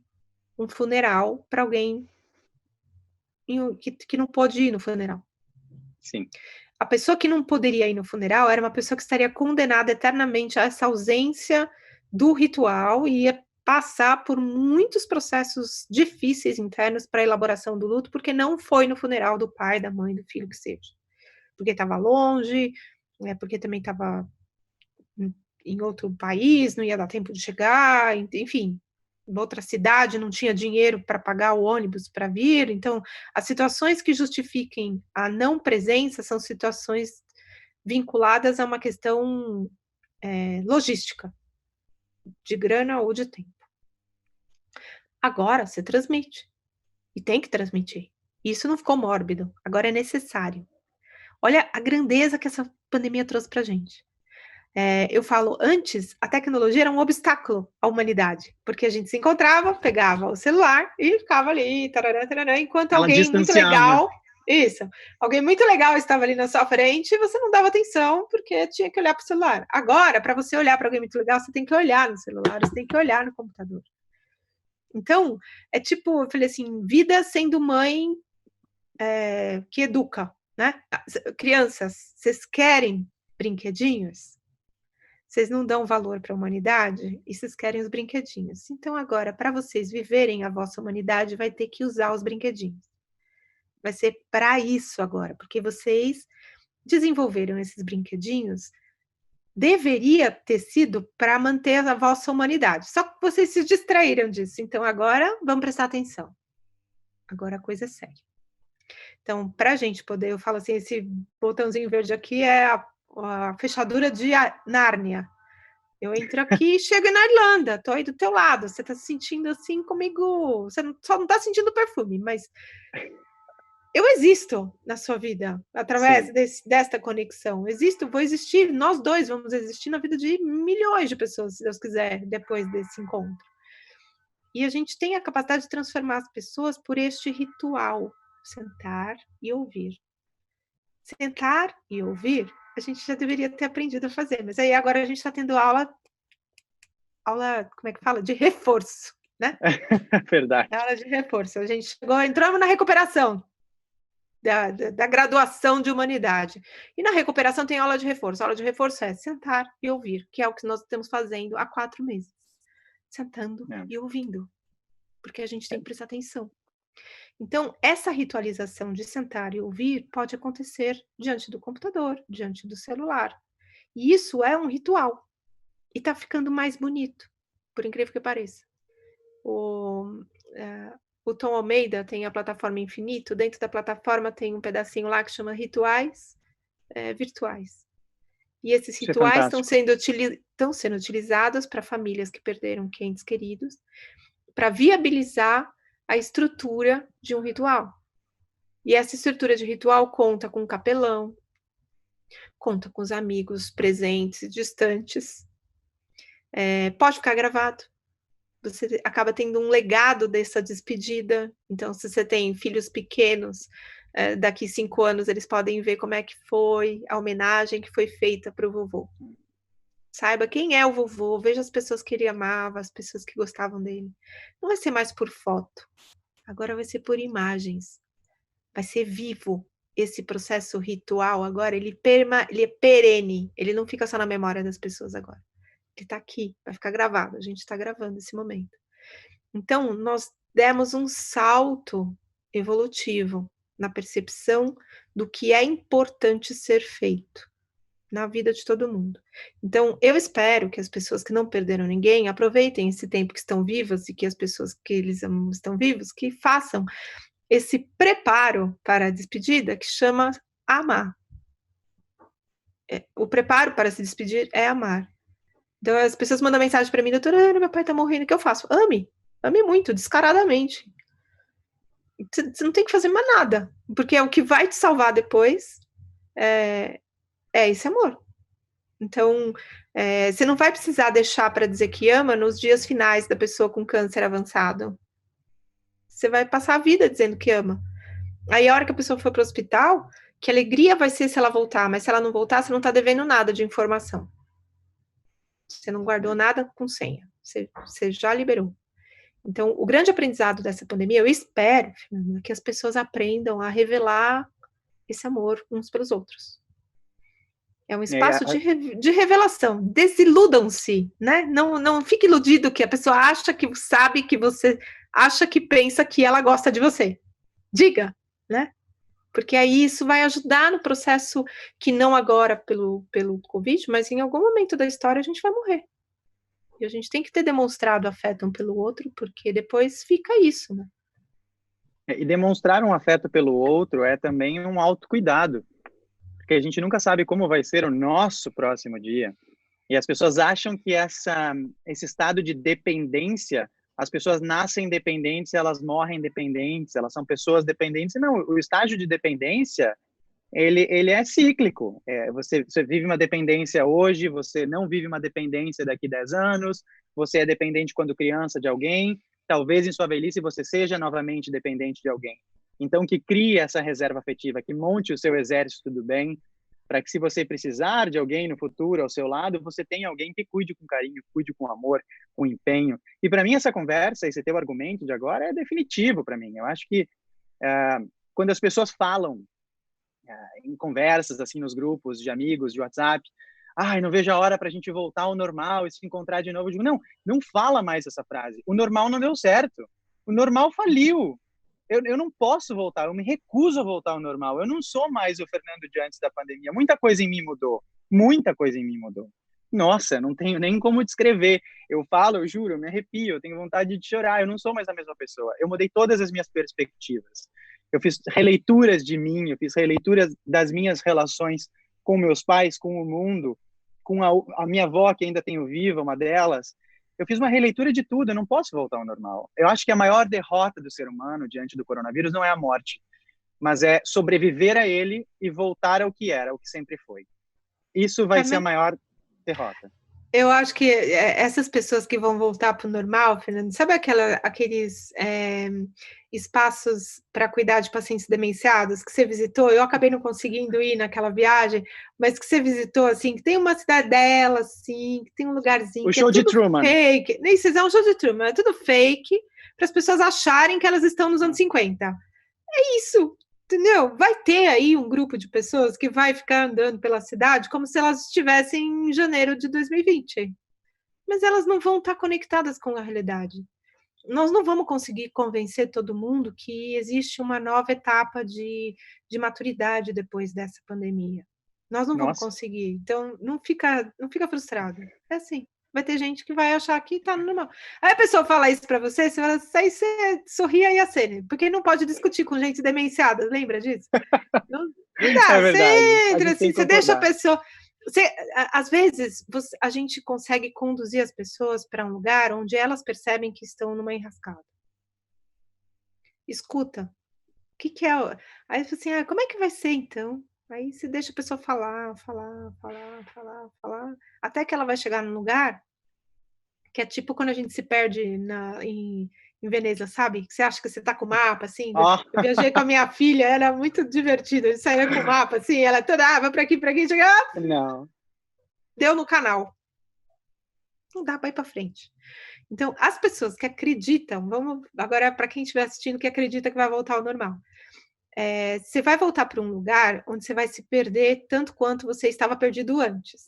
um funeral para alguém que não pôde ir no funeral. Sim. A pessoa que não poderia ir no funeral era uma pessoa que estaria condenada eternamente a essa ausência do ritual e ia passar por muitos processos difíceis internos para a elaboração do luto, porque não foi no funeral do pai, da mãe, do filho, que seja. Porque estava longe, porque também estava em outro país, não ia dar tempo de chegar, enfim, em outra cidade, não tinha dinheiro para pagar o ônibus para vir. Então, as situações que justifiquem a não presença são situações vinculadas a uma questão logística, de grana ou de tempo. Agora você transmite, e tem que transmitir. Isso não ficou mórbido, agora é necessário. Olha a grandeza que essa pandemia trouxe pra gente. Eu falo, antes a tecnologia era um obstáculo à humanidade, porque a gente se encontrava, pegava o celular e ficava ali, tarará, tarará, enquanto Ela alguém muito distanciava. legal, isso, alguém muito legal estava ali na sua frente e você não dava atenção porque tinha que olhar para o celular. Agora, para você olhar para alguém muito legal, você tem que olhar no celular, você tem que olhar no computador. Então, é tipo, eu falei assim, vida sendo mãe que educa, né? Crianças, vocês querem brinquedinhos? Vocês não dão valor para a humanidade e vocês querem os brinquedinhos. Então, agora, para vocês viverem a vossa humanidade, vai ter que usar os brinquedinhos. Vai ser para isso agora, porque vocês desenvolveram esses brinquedinhos, deveria ter sido para manter a vossa humanidade. Só que vocês se distraíram disso. Então, agora, vamos prestar atenção. Agora a coisa é séria. Então, para a gente poder, eu falo assim, esse botãozinho verde aqui é a fechadura de Nárnia. Eu entro aqui e chego na Irlanda, tô aí do teu lado, você tá se sentindo assim comigo, você só não tá sentindo perfume, mas eu existo na sua vida, através Sim. desta conexão, existo, vou existir, nós dois vamos existir na vida de milhões de pessoas, se Deus quiser, depois desse encontro. E a gente tem a capacidade de transformar as pessoas por este ritual, sentar e ouvir. Sentar e ouvir, a gente já deveria ter aprendido a fazer, mas aí agora a gente está tendo aula, como é que fala? De reforço, né? Verdade. Aula de reforço. A gente chegou, entramos na recuperação da graduação de humanidade. E na recuperação tem aula de reforço. A aula de reforço é sentar e ouvir, que é o que nós estamos fazendo há 4 meses. Sentando e ouvindo, porque a gente tem que prestar atenção. Então, essa ritualização de sentar e ouvir pode acontecer diante do computador, diante do celular. E isso é um ritual. E está ficando mais bonito, por incrível que pareça. O Tom Almeida tem a plataforma Infinito, dentro da plataforma tem um pedacinho lá que chama Rituais Virtuais. E esses Isso é rituais estão fantástico. sendo utilizados para famílias que perderam entes queridos, para viabilizar a estrutura de um ritual. E essa estrutura de ritual conta com um capelão, conta com os amigos presentes e distantes, pode ficar gravado. Você acaba tendo um legado dessa despedida. Então, se você tem filhos pequenos, daqui 5 anos eles podem ver como é que foi a homenagem que foi feita para o vovô. Saiba quem é o vovô, veja as pessoas que ele amava, as pessoas que gostavam dele. Não vai ser mais por foto, agora vai ser por imagens. Vai ser vivo. Esse processo ritual agora, ele é perene, ele não fica só na memória das pessoas agora. Ele está aqui, vai ficar gravado, a gente está gravando esse momento. Então, nós demos um salto evolutivo na percepção do que é importante ser feito na vida de todo mundo. Então, eu espero que as pessoas que não perderam ninguém aproveitem esse tempo que estão vivas e que as pessoas que eles amam estão vivos, que façam esse preparo para a despedida que chama amar. O preparo para se despedir é amar. Então, as pessoas mandam mensagem para mim, doutora, meu pai tá morrendo, o que eu faço? Ame. Ame muito, descaradamente. Você não tem que fazer mais nada, porque é o que vai te salvar depois é esse amor. Então, você não vai precisar deixar para dizer que ama nos dias finais da pessoa com câncer avançado. Você vai passar a vida dizendo que ama. Aí, a hora que a pessoa for para o hospital, que alegria vai ser se ela voltar, mas se ela não voltar, você não está devendo nada de informação. Você não guardou nada com senha. Você já liberou. Então, o grande aprendizado dessa pandemia, eu espero, que as pessoas aprendam a revelar esse amor uns pelos outros. É um espaço de revelação. Desiludam-se, né? Não fique iludido que a pessoa acha que sabe que você acha que pensa que ela gosta de você. Diga, né? Porque aí isso vai ajudar no processo que não agora pelo Covid, mas em algum momento da história a gente vai morrer. E a gente tem que ter demonstrado afeto um pelo outro, porque depois fica isso, né? E demonstrar um afeto pelo outro é também um autocuidado, porque a gente nunca sabe como vai ser o nosso próximo dia. E as pessoas acham que esse estado de dependência, as pessoas nascem dependentes, elas morrem dependentes, elas são pessoas dependentes. Não, o estágio de dependência, ele é cíclico. Você vive uma dependência hoje, você não vive uma dependência daqui a 10 anos, você é dependente quando criança de alguém, talvez em sua velhice você seja novamente dependente de alguém. Então, que crie essa reserva afetiva, que monte o seu exército do bem, para que se você precisar de alguém no futuro ao seu lado, você tenha alguém que cuide com carinho, cuide com amor, com empenho. E para mim essa conversa, esse teu argumento de agora é definitivo para mim. Eu acho que quando as pessoas falam em conversas assim nos grupos de amigos de WhatsApp, ai, não vejo a hora para a gente voltar ao normal e se encontrar de novo. Eu digo, não fala mais essa frase. O normal não deu certo. O normal faliu. Eu não posso voltar, eu me recuso a voltar ao normal. Eu não sou mais o Fernando de antes da pandemia. Muita coisa em mim mudou. Muita coisa em mim mudou. Nossa, não tenho nem como descrever. Eu falo, eu juro, eu me arrepio, eu tenho vontade de chorar. Eu não sou mais a mesma pessoa. Eu mudei todas as minhas perspectivas. Eu fiz releituras de mim, eu fiz releituras das minhas relações com meus pais, com o mundo, com a minha avó, que ainda tenho viva, uma delas. Eu fiz uma releitura de tudo, eu não posso voltar ao normal. Eu acho que a maior derrota do ser humano diante do coronavírus não é a morte, mas é sobreviver a ele e voltar ao que era, ao que sempre foi. Isso vai ser a maior derrota. Eu acho que essas pessoas que vão voltar para o normal, Fernando, sabe aqueles espaços para cuidar de pacientes demenciados que você visitou? Eu acabei não conseguindo ir naquela viagem, mas que você visitou, assim, que tem uma cidadela, assim, que tem um lugarzinho o que show é de tudo Truman. fake. Nem se é um show de Truman, é tudo fake, para as pessoas acharem que elas estão nos anos 50. É isso. Entendeu? Vai ter aí um grupo de pessoas que vai ficar andando pela cidade como se elas estivessem em janeiro de 2020. Mas elas não vão estar conectadas com a realidade. Nós não vamos conseguir convencer todo mundo que existe uma nova etapa de maturidade depois dessa pandemia. Nós não vamos conseguir. Então, não fica frustrado. É assim. Vai ter gente que vai achar que tá normal. Aí a pessoa fala isso para você fala, aí você sorri aí a cena, porque não pode discutir com gente demenciada, lembra disso? Não dá, É verdade. Você entra assim, você deixa a pessoa. Às vezes, a gente consegue conduzir as pessoas para um lugar onde elas percebem que estão numa enrascada. Escuta. O que é? Aí você assim, como é que vai ser então? Aí você deixa a pessoa falar, até que ela vai chegar num lugar que é tipo quando a gente se perde em Veneza, sabe? Que você acha que você tá com o mapa, assim. Eu viajei com a minha filha, era muito divertido. A gente saía com o mapa, assim, ela toda, vai pra aqui, chega. Não. Deu no canal. Não dá para ir para frente. Então, as pessoas que acreditam, vamos agora para quem estiver assistindo que acredita que vai voltar ao normal. Você vai voltar para um lugar onde você vai se perder tanto quanto você estava perdido antes.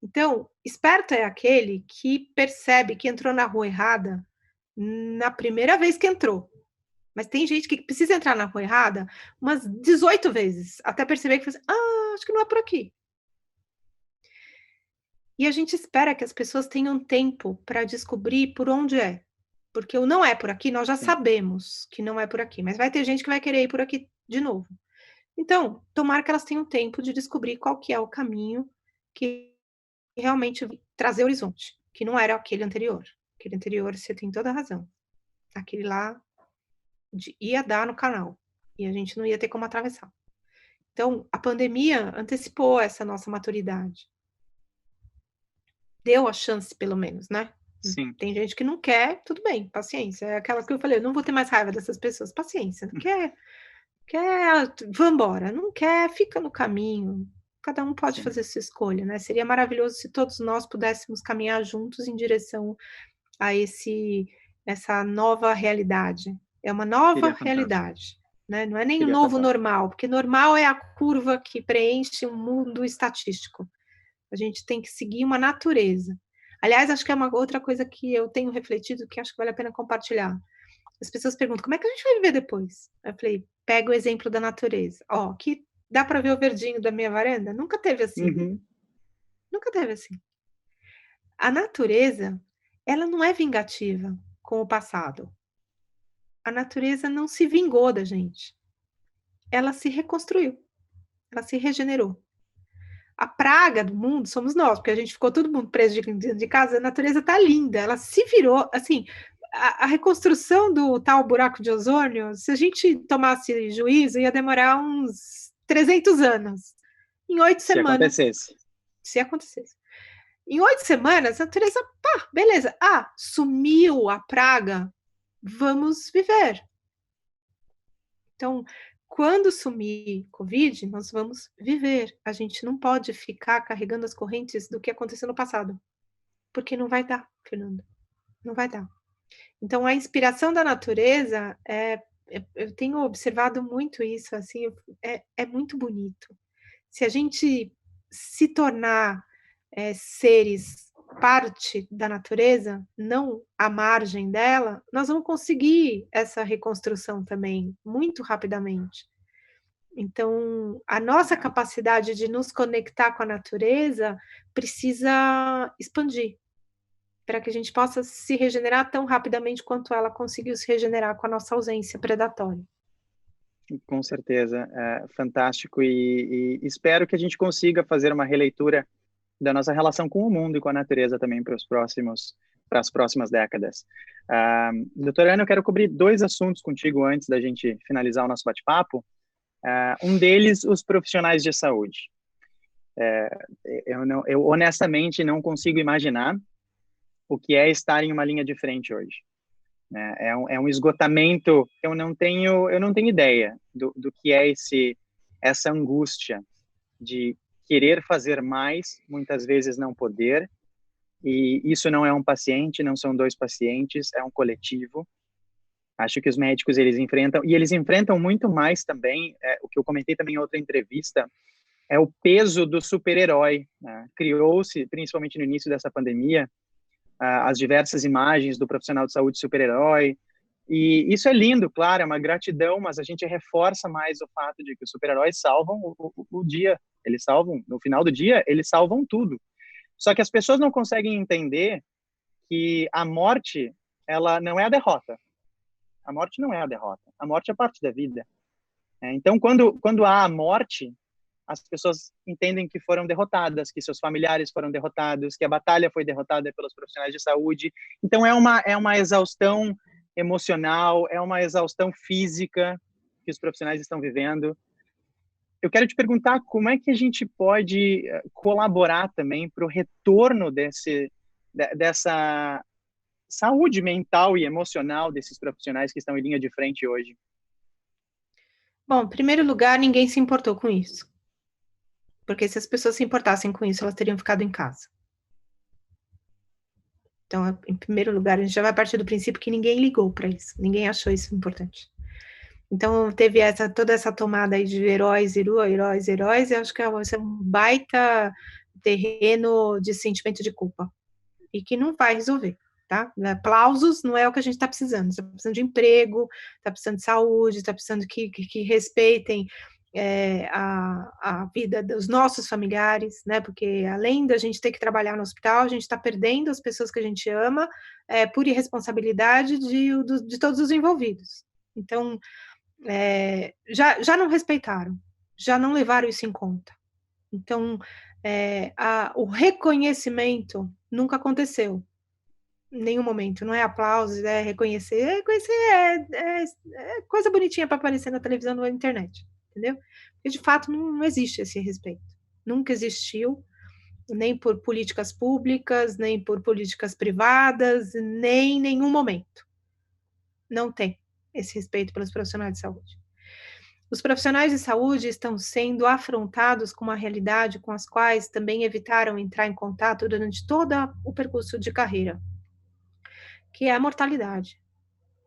Então, esperto é aquele que percebe que entrou na rua errada na primeira vez que entrou. Mas tem gente que precisa entrar na rua errada umas 18 vezes, até perceber que acho que não é por aqui. E a gente espera que as pessoas tenham tempo para descobrir por onde é. Porque o não é por aqui, nós já sabemos que não é por aqui, mas vai ter gente que vai querer ir por aqui de novo. Então, tomara que elas tenham tempo de descobrir qual que é o caminho que realmente trazer horizonte, que não era aquele anterior. Aquele anterior, você tem toda a razão. Aquele lá ia dar no canal e a gente não ia ter como atravessar. Então, a pandemia antecipou essa nossa maturidade. Deu a chance, pelo menos, né? Sim. Tem gente que não quer, tudo bem, paciência. É aquela que eu falei, eu não vou ter mais raiva dessas pessoas, paciência. Não quer, vambora. Não quer, fica no caminho. Cada um pode fazer sua escolha, né? Seria maravilhoso se todos nós pudéssemos caminhar juntos em direção a essa nova realidade. É uma nova realidade, né? Não é nem o novo normal, porque normal é a curva que preenche um mundo estatístico. A gente tem que seguir uma natureza. Aliás, acho que é uma outra coisa que eu tenho refletido que acho que vale a pena compartilhar. As pessoas perguntam, como é que a gente vai viver depois? Eu falei, pega o exemplo da natureza. Aqui dá para ver o verdinho da minha varanda? Nunca teve assim. Uhum. Nunca teve assim. A natureza, ela não é vingativa com o passado. A natureza não se vingou da gente. Ela se reconstruiu. Ela se regenerou. A praga do mundo somos nós, porque a gente ficou todo mundo preso dentro de casa, a natureza tá linda, ela se virou, assim, a reconstrução do tal buraco de ozônio, se a gente tomasse juízo, ia demorar uns 300 anos. Em 8 Se semanas, acontecesse. se acontecesse. Em 8 semanas, a natureza, pá, beleza. Ah, sumiu a praga, vamos viver. Então, quando sumir Covid, nós vamos viver. A gente não pode ficar carregando as correntes do que aconteceu no passado, porque não vai dar, Fernando, não vai dar. Então, a inspiração da natureza eu tenho observado muito isso, assim, é muito bonito. Se a gente se tornar seres parte da natureza, não à margem dela, nós vamos conseguir essa reconstrução também muito rapidamente. Então, a nossa capacidade de nos conectar com a natureza precisa expandir, para que a gente possa se regenerar tão rapidamente quanto ela conseguiu se regenerar com a nossa ausência predatória. Com certeza, é fantástico e espero que a gente consiga fazer uma releitura da nossa relação com o mundo e com a natureza também para as próximas décadas. Doutora Ana, eu quero cobrir 2 assuntos contigo antes da gente finalizar o nosso bate-papo. Um deles, os profissionais de saúde. Eu honestamente não consigo imaginar o que é estar em uma linha de frente hoje. É um esgotamento. Eu não tenho ideia do que é essa angústia de querer fazer mais, muitas vezes não poder. E isso não é um paciente, não são 2 pacientes, é um coletivo. Acho que os médicos eles enfrentam muito mais também, o que eu comentei também em outra entrevista, é o peso do super-herói, né? Criou-se, principalmente no início dessa pandemia, as diversas imagens do profissional de saúde super-herói, e isso é lindo, claro, é uma gratidão, mas a gente reforça mais o fato de que os super-heróis salvam o dia, eles salvam, no final do dia, eles salvam tudo. Só que as pessoas não conseguem entender que a morte, ela não é a derrota. A morte não é a derrota. A morte é parte da vida. Então, quando há a morte, as pessoas entendem que foram derrotadas, que seus familiares foram derrotados, que a batalha foi derrotada pelos profissionais de saúde. Então, é uma exaustão emocional, é uma exaustão física que os profissionais estão vivendo. Eu quero te perguntar como é que a gente pode colaborar também para o retorno dessa saúde mental e emocional desses profissionais que estão em linha de frente hoje. Bom, em primeiro lugar, ninguém se importou com isso. Porque se as pessoas se importassem com isso, elas teriam ficado em casa. Então, em primeiro lugar, a gente já vai partir do princípio que ninguém ligou para isso, ninguém achou isso importante. Então, teve toda essa tomada aí de heróis, heróis, e acho que é um baita terreno de sentimento de culpa. E que não vai resolver, tá? Aplausos não é o que a gente está precisando. Está precisando de emprego, está precisando de saúde, está precisando que respeitem a vida dos nossos familiares, né? Porque além da gente ter que trabalhar no hospital, a gente está perdendo as pessoas que a gente ama por irresponsabilidade de todos os envolvidos. Então, já não respeitaram, já não levaram isso em conta. Então, o reconhecimento nunca aconteceu. Em nenhum momento, não é aplausos, é reconhecer. Reconhecer é coisa bonitinha para aparecer na televisão ou na internet, entendeu? Porque, de fato, não existe esse respeito. Nunca existiu, nem por políticas públicas, nem por políticas privadas, nem em nenhum momento. Não tem esse respeito pelos profissionais de saúde. Os profissionais de saúde estão sendo afrontados com uma realidade com as quais também evitaram entrar em contato durante todo o percurso de carreira, que é a mortalidade.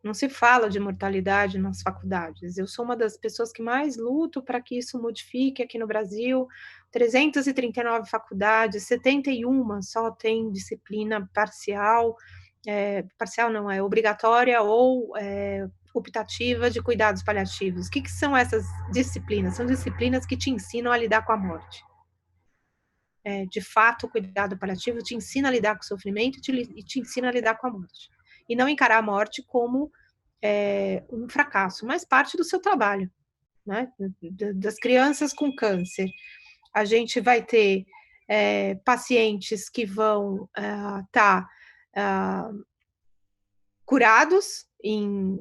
Não se fala de mortalidade nas faculdades. Eu sou uma das pessoas que mais luto para que isso modifique aqui no Brasil. 339 faculdades, 71 só tem disciplina parcial, parcial não, é obrigatória ou optativa de cuidados paliativos. O que são essas disciplinas? São disciplinas que te ensinam a lidar com a morte. De fato, o cuidado paliativo te ensina a lidar com o sofrimento e te ensina a lidar com a morte. E não encarar a morte como um fracasso, mas parte do seu trabalho, né? Das crianças com câncer, A gente vai ter pacientes que vão estar curados em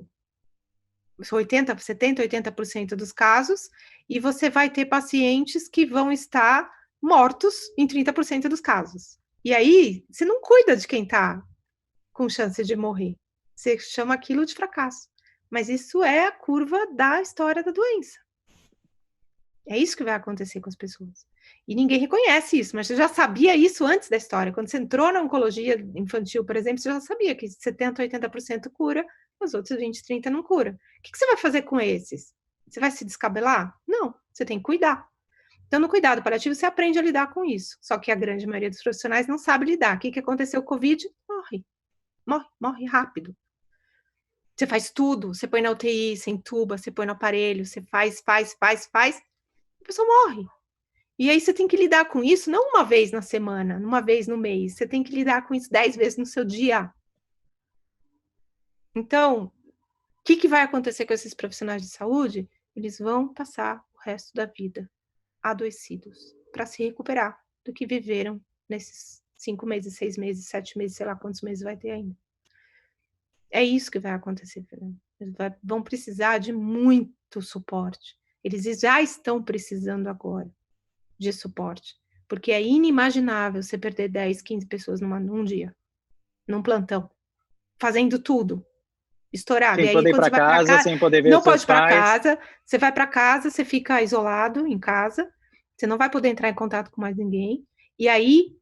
70, 80% dos casos, e você vai ter pacientes que vão estar mortos em 30% dos casos. E aí, você não cuida de quem está com chance de morrer. Você chama aquilo de fracasso. Mas isso é a curva da história da doença. É isso que vai acontecer com as pessoas. E ninguém reconhece isso, mas você já sabia isso antes da história. Quando você entrou na oncologia infantil, por exemplo, você já sabia que 70, 80% cura, os outros 20, 30% não cura. O que você vai fazer com esses? Você vai se descabelar? Não, você tem que cuidar. Então, no cuidado paliativo, você aprende a lidar com isso. Só que a grande maioria dos profissionais não sabe lidar. O que aconteceu com o Covid? Morre rápido. Você faz tudo, você põe na UTI, você entuba, você põe no aparelho, você faz, a pessoa morre. E aí você tem que lidar com isso, não uma vez na semana, uma vez no mês, você tem que lidar com isso 10 vezes no seu dia. Então, o que vai acontecer com esses profissionais de saúde? Eles vão passar o resto da vida adoecidos para se recuperar do que viveram nesses 5 meses, 6 meses, 7 meses, sei lá quantos meses vai ter ainda. É isso que vai acontecer, Fernando. Eles vão precisar de muito suporte. Eles já estão precisando agora de suporte, porque é inimaginável você perder 10, 15 pessoas num dia, num plantão, fazendo tudo, estourado. Sem E aí, poder ir quando para você vai para casa, casa, sem poder ver não os seus pode ir para pais. casa, você vai para casa, você fica isolado em casa, você não vai poder entrar em contato com mais ninguém, e aí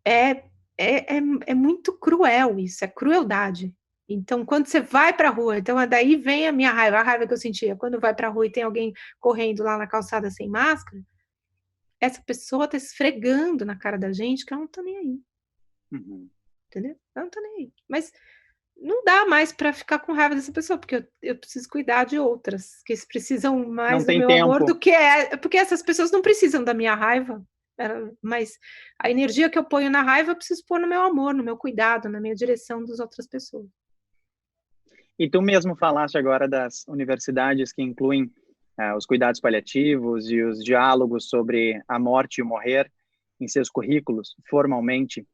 é muito cruel isso, é crueldade. Então, quando você vai para a rua, então daí vem a minha raiva, a raiva que eu sentia, quando vai para a rua e tem alguém correndo lá na calçada sem máscara, essa pessoa tá esfregando na cara da gente que ela não tá nem aí. Uhum. Entendeu? Ela não tá nem aí. Mas não dá mais para ficar com raiva dessa pessoa, porque eu preciso cuidar de outras que precisam Não mais do tem meu amor tempo. do que porque essas pessoas não precisam da minha raiva, mas a energia que eu ponho na raiva eu preciso pôr no meu amor, no meu cuidado, na minha direção das outras pessoas. E tu mesmo falaste agora das universidades que incluem os cuidados paliativos e os diálogos sobre a morte e o morrer em seus currículos, formalmente.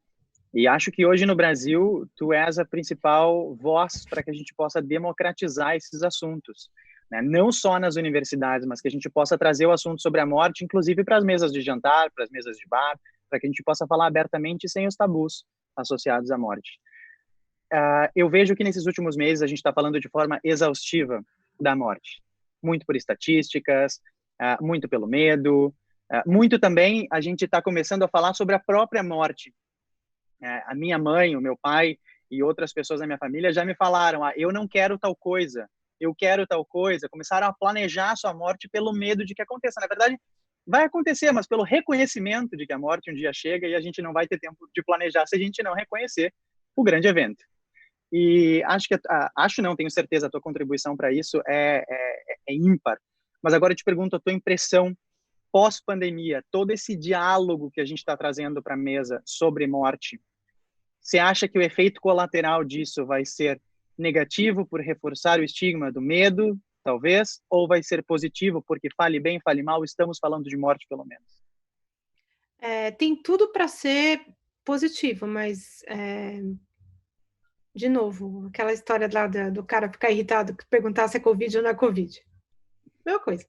E acho que hoje no Brasil tu és a principal voz para que a gente possa democratizar esses assuntos, né? Não só nas universidades, mas que a gente possa trazer o assunto sobre a morte, inclusive para as mesas de jantar, para as mesas de bar, para que a gente possa falar abertamente sem os tabus associados à morte. Eu vejo que nesses últimos meses a gente está falando de forma exaustiva da morte, muito por estatísticas, muito pelo medo, muito também a gente está começando a falar sobre a própria morte. A minha mãe, o meu pai e outras pessoas da minha família já me falaram, eu não quero tal coisa, eu quero tal coisa, começaram a planejar a sua morte pelo medo de que aconteça. Na verdade, vai acontecer, mas pelo reconhecimento de que a morte um dia chega e a gente não vai ter tempo de planejar se a gente não reconhecer o grande evento. E acho não, tenho certeza, a tua contribuição para isso é ímpar. Mas agora eu te pergunto a tua impressão pós-pandemia, todo esse diálogo que a gente está trazendo para a mesa sobre morte, você acha que o efeito colateral disso vai ser negativo por reforçar o estigma do medo, talvez, ou vai ser positivo porque fale bem, fale mal, estamos falando de morte pelo menos? Tem tudo para ser positivo, mas de novo, aquela história lá do cara ficar irritado, perguntar se é Covid ou não é Covid. Mesma coisa.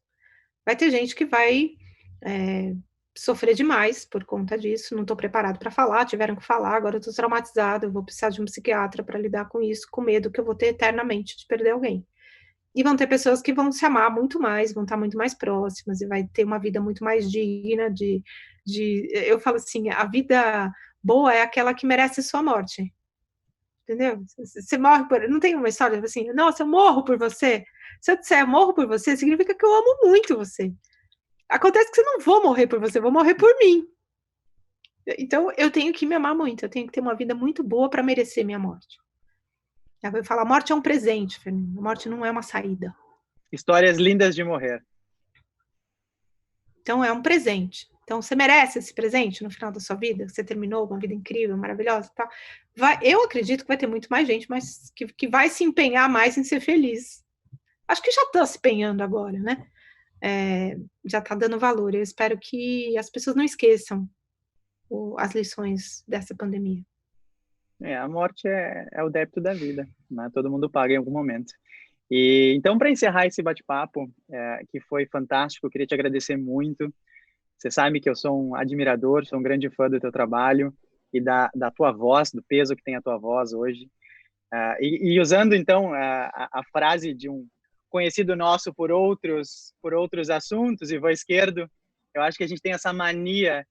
Vai ter gente que vai sofrer demais por conta disso, não estou preparado para falar, tiveram que falar, agora eu estou traumatizado, eu vou precisar de um psiquiatra para lidar com isso, com medo que eu vou ter eternamente de perder alguém. E vão ter pessoas que vão se amar muito mais, vão estar muito mais próximas, e vai ter uma vida muito mais digna eu falo assim, a vida boa é aquela que merece sua morte. Entendeu? Você morre por... Não tem uma história assim, nossa, eu morro por você. Se eu disser eu morro por você, significa que eu amo muito você. Acontece que eu não vou morrer por você, eu vou morrer por mim. Então, eu tenho que me amar muito, eu tenho que ter uma vida muito boa para merecer minha morte. Eu vou falar, a morte é um presente, Fernando. A morte não é uma saída. Histórias lindas de morrer. Então, é um presente. Então, você merece esse presente no final da sua vida? Você terminou uma vida incrível, maravilhosa, tá? Eu acredito que vai ter muito mais gente, mas que vai se empenhar mais em ser feliz. Acho que já está se empenhando agora, né? já está dando valor. Eu espero que as pessoas não esqueçam as lições dessa pandemia. A morte é o débito da vida, né? Todo mundo paga em algum momento. E então, para encerrar esse bate-papo, que foi fantástico, eu queria te agradecer muito. Você sabe que eu sou um admirador, sou um grande fã do teu trabalho e da tua voz, do peso que tem a tua voz hoje. E usando, então, a frase de um conhecido nosso por outros assuntos, Ivan Esquerdo, eu acho que a gente tem essa mania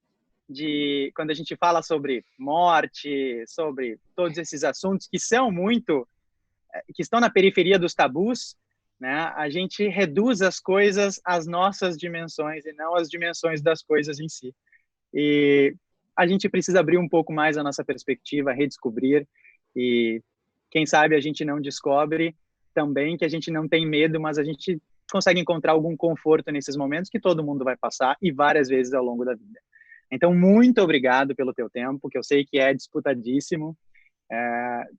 de, quando a gente fala sobre morte, sobre todos esses assuntos que estão na periferia dos tabus, né? A gente reduz as coisas às nossas dimensões e não às dimensões das coisas em si. E a gente precisa abrir um pouco mais a nossa perspectiva, redescobrir, e quem sabe a gente não descobre também que a gente não tem medo, mas a gente consegue encontrar algum conforto nesses momentos que todo mundo vai passar e várias vezes ao longo da vida. Então, muito obrigado pelo teu tempo, que eu sei que é disputadíssimo.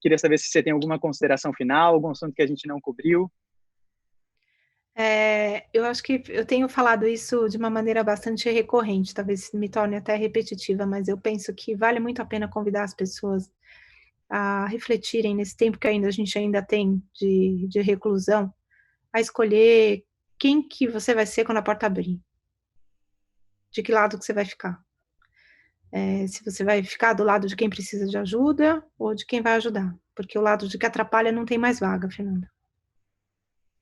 Queria saber se você tem alguma consideração final, algum assunto que a gente não cobriu. Eu acho que eu tenho falado isso de uma maneira bastante recorrente, talvez me torne até repetitiva, mas eu penso que vale muito a pena convidar as pessoas a refletirem nesse tempo que a gente ainda tem de reclusão, a escolher quem que você vai ser quando a porta abrir. De que lado que você vai ficar. Se você vai ficar do lado de quem precisa de ajuda ou de quem vai ajudar, porque o lado de que atrapalha não tem mais vaga, Fernanda.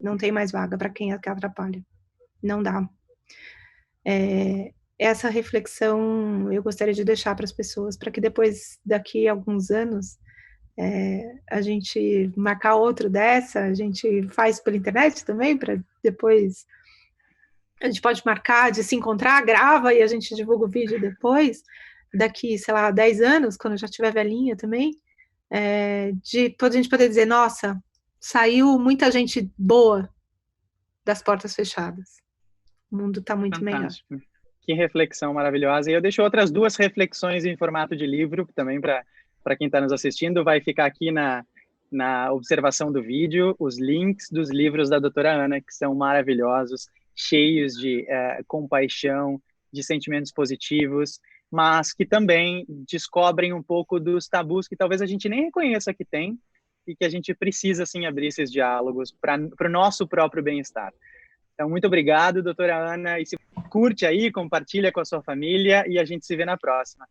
Não tem mais vaga para quem atrapalha. Não dá. Essa reflexão eu gostaria de deixar para as pessoas, para que depois, daqui a alguns anos, a gente marcar outro dessa, a gente faz pela internet também, para depois a gente pode marcar de se encontrar, grava e a gente divulga o vídeo depois, daqui, sei lá, 10 anos, quando eu já estiver velhinha também, de a gente poder dizer, nossa, saiu muita gente boa das portas fechadas. O mundo está muito melhor. Fantástico. Que reflexão maravilhosa. E eu deixo outras duas reflexões em formato de livro, também para quem está nos assistindo, vai ficar aqui na observação do vídeo, os links dos livros da doutora Ana, que são maravilhosos, cheios de compaixão, de sentimentos positivos, mas que também descobrem um pouco dos tabus que talvez a gente nem reconheça que tem e que a gente precisa, sim, abrir esses diálogos para o nosso próprio bem-estar. Então, muito obrigado, doutora Ana, e se curte aí, compartilha com a sua família e a gente se vê na próxima.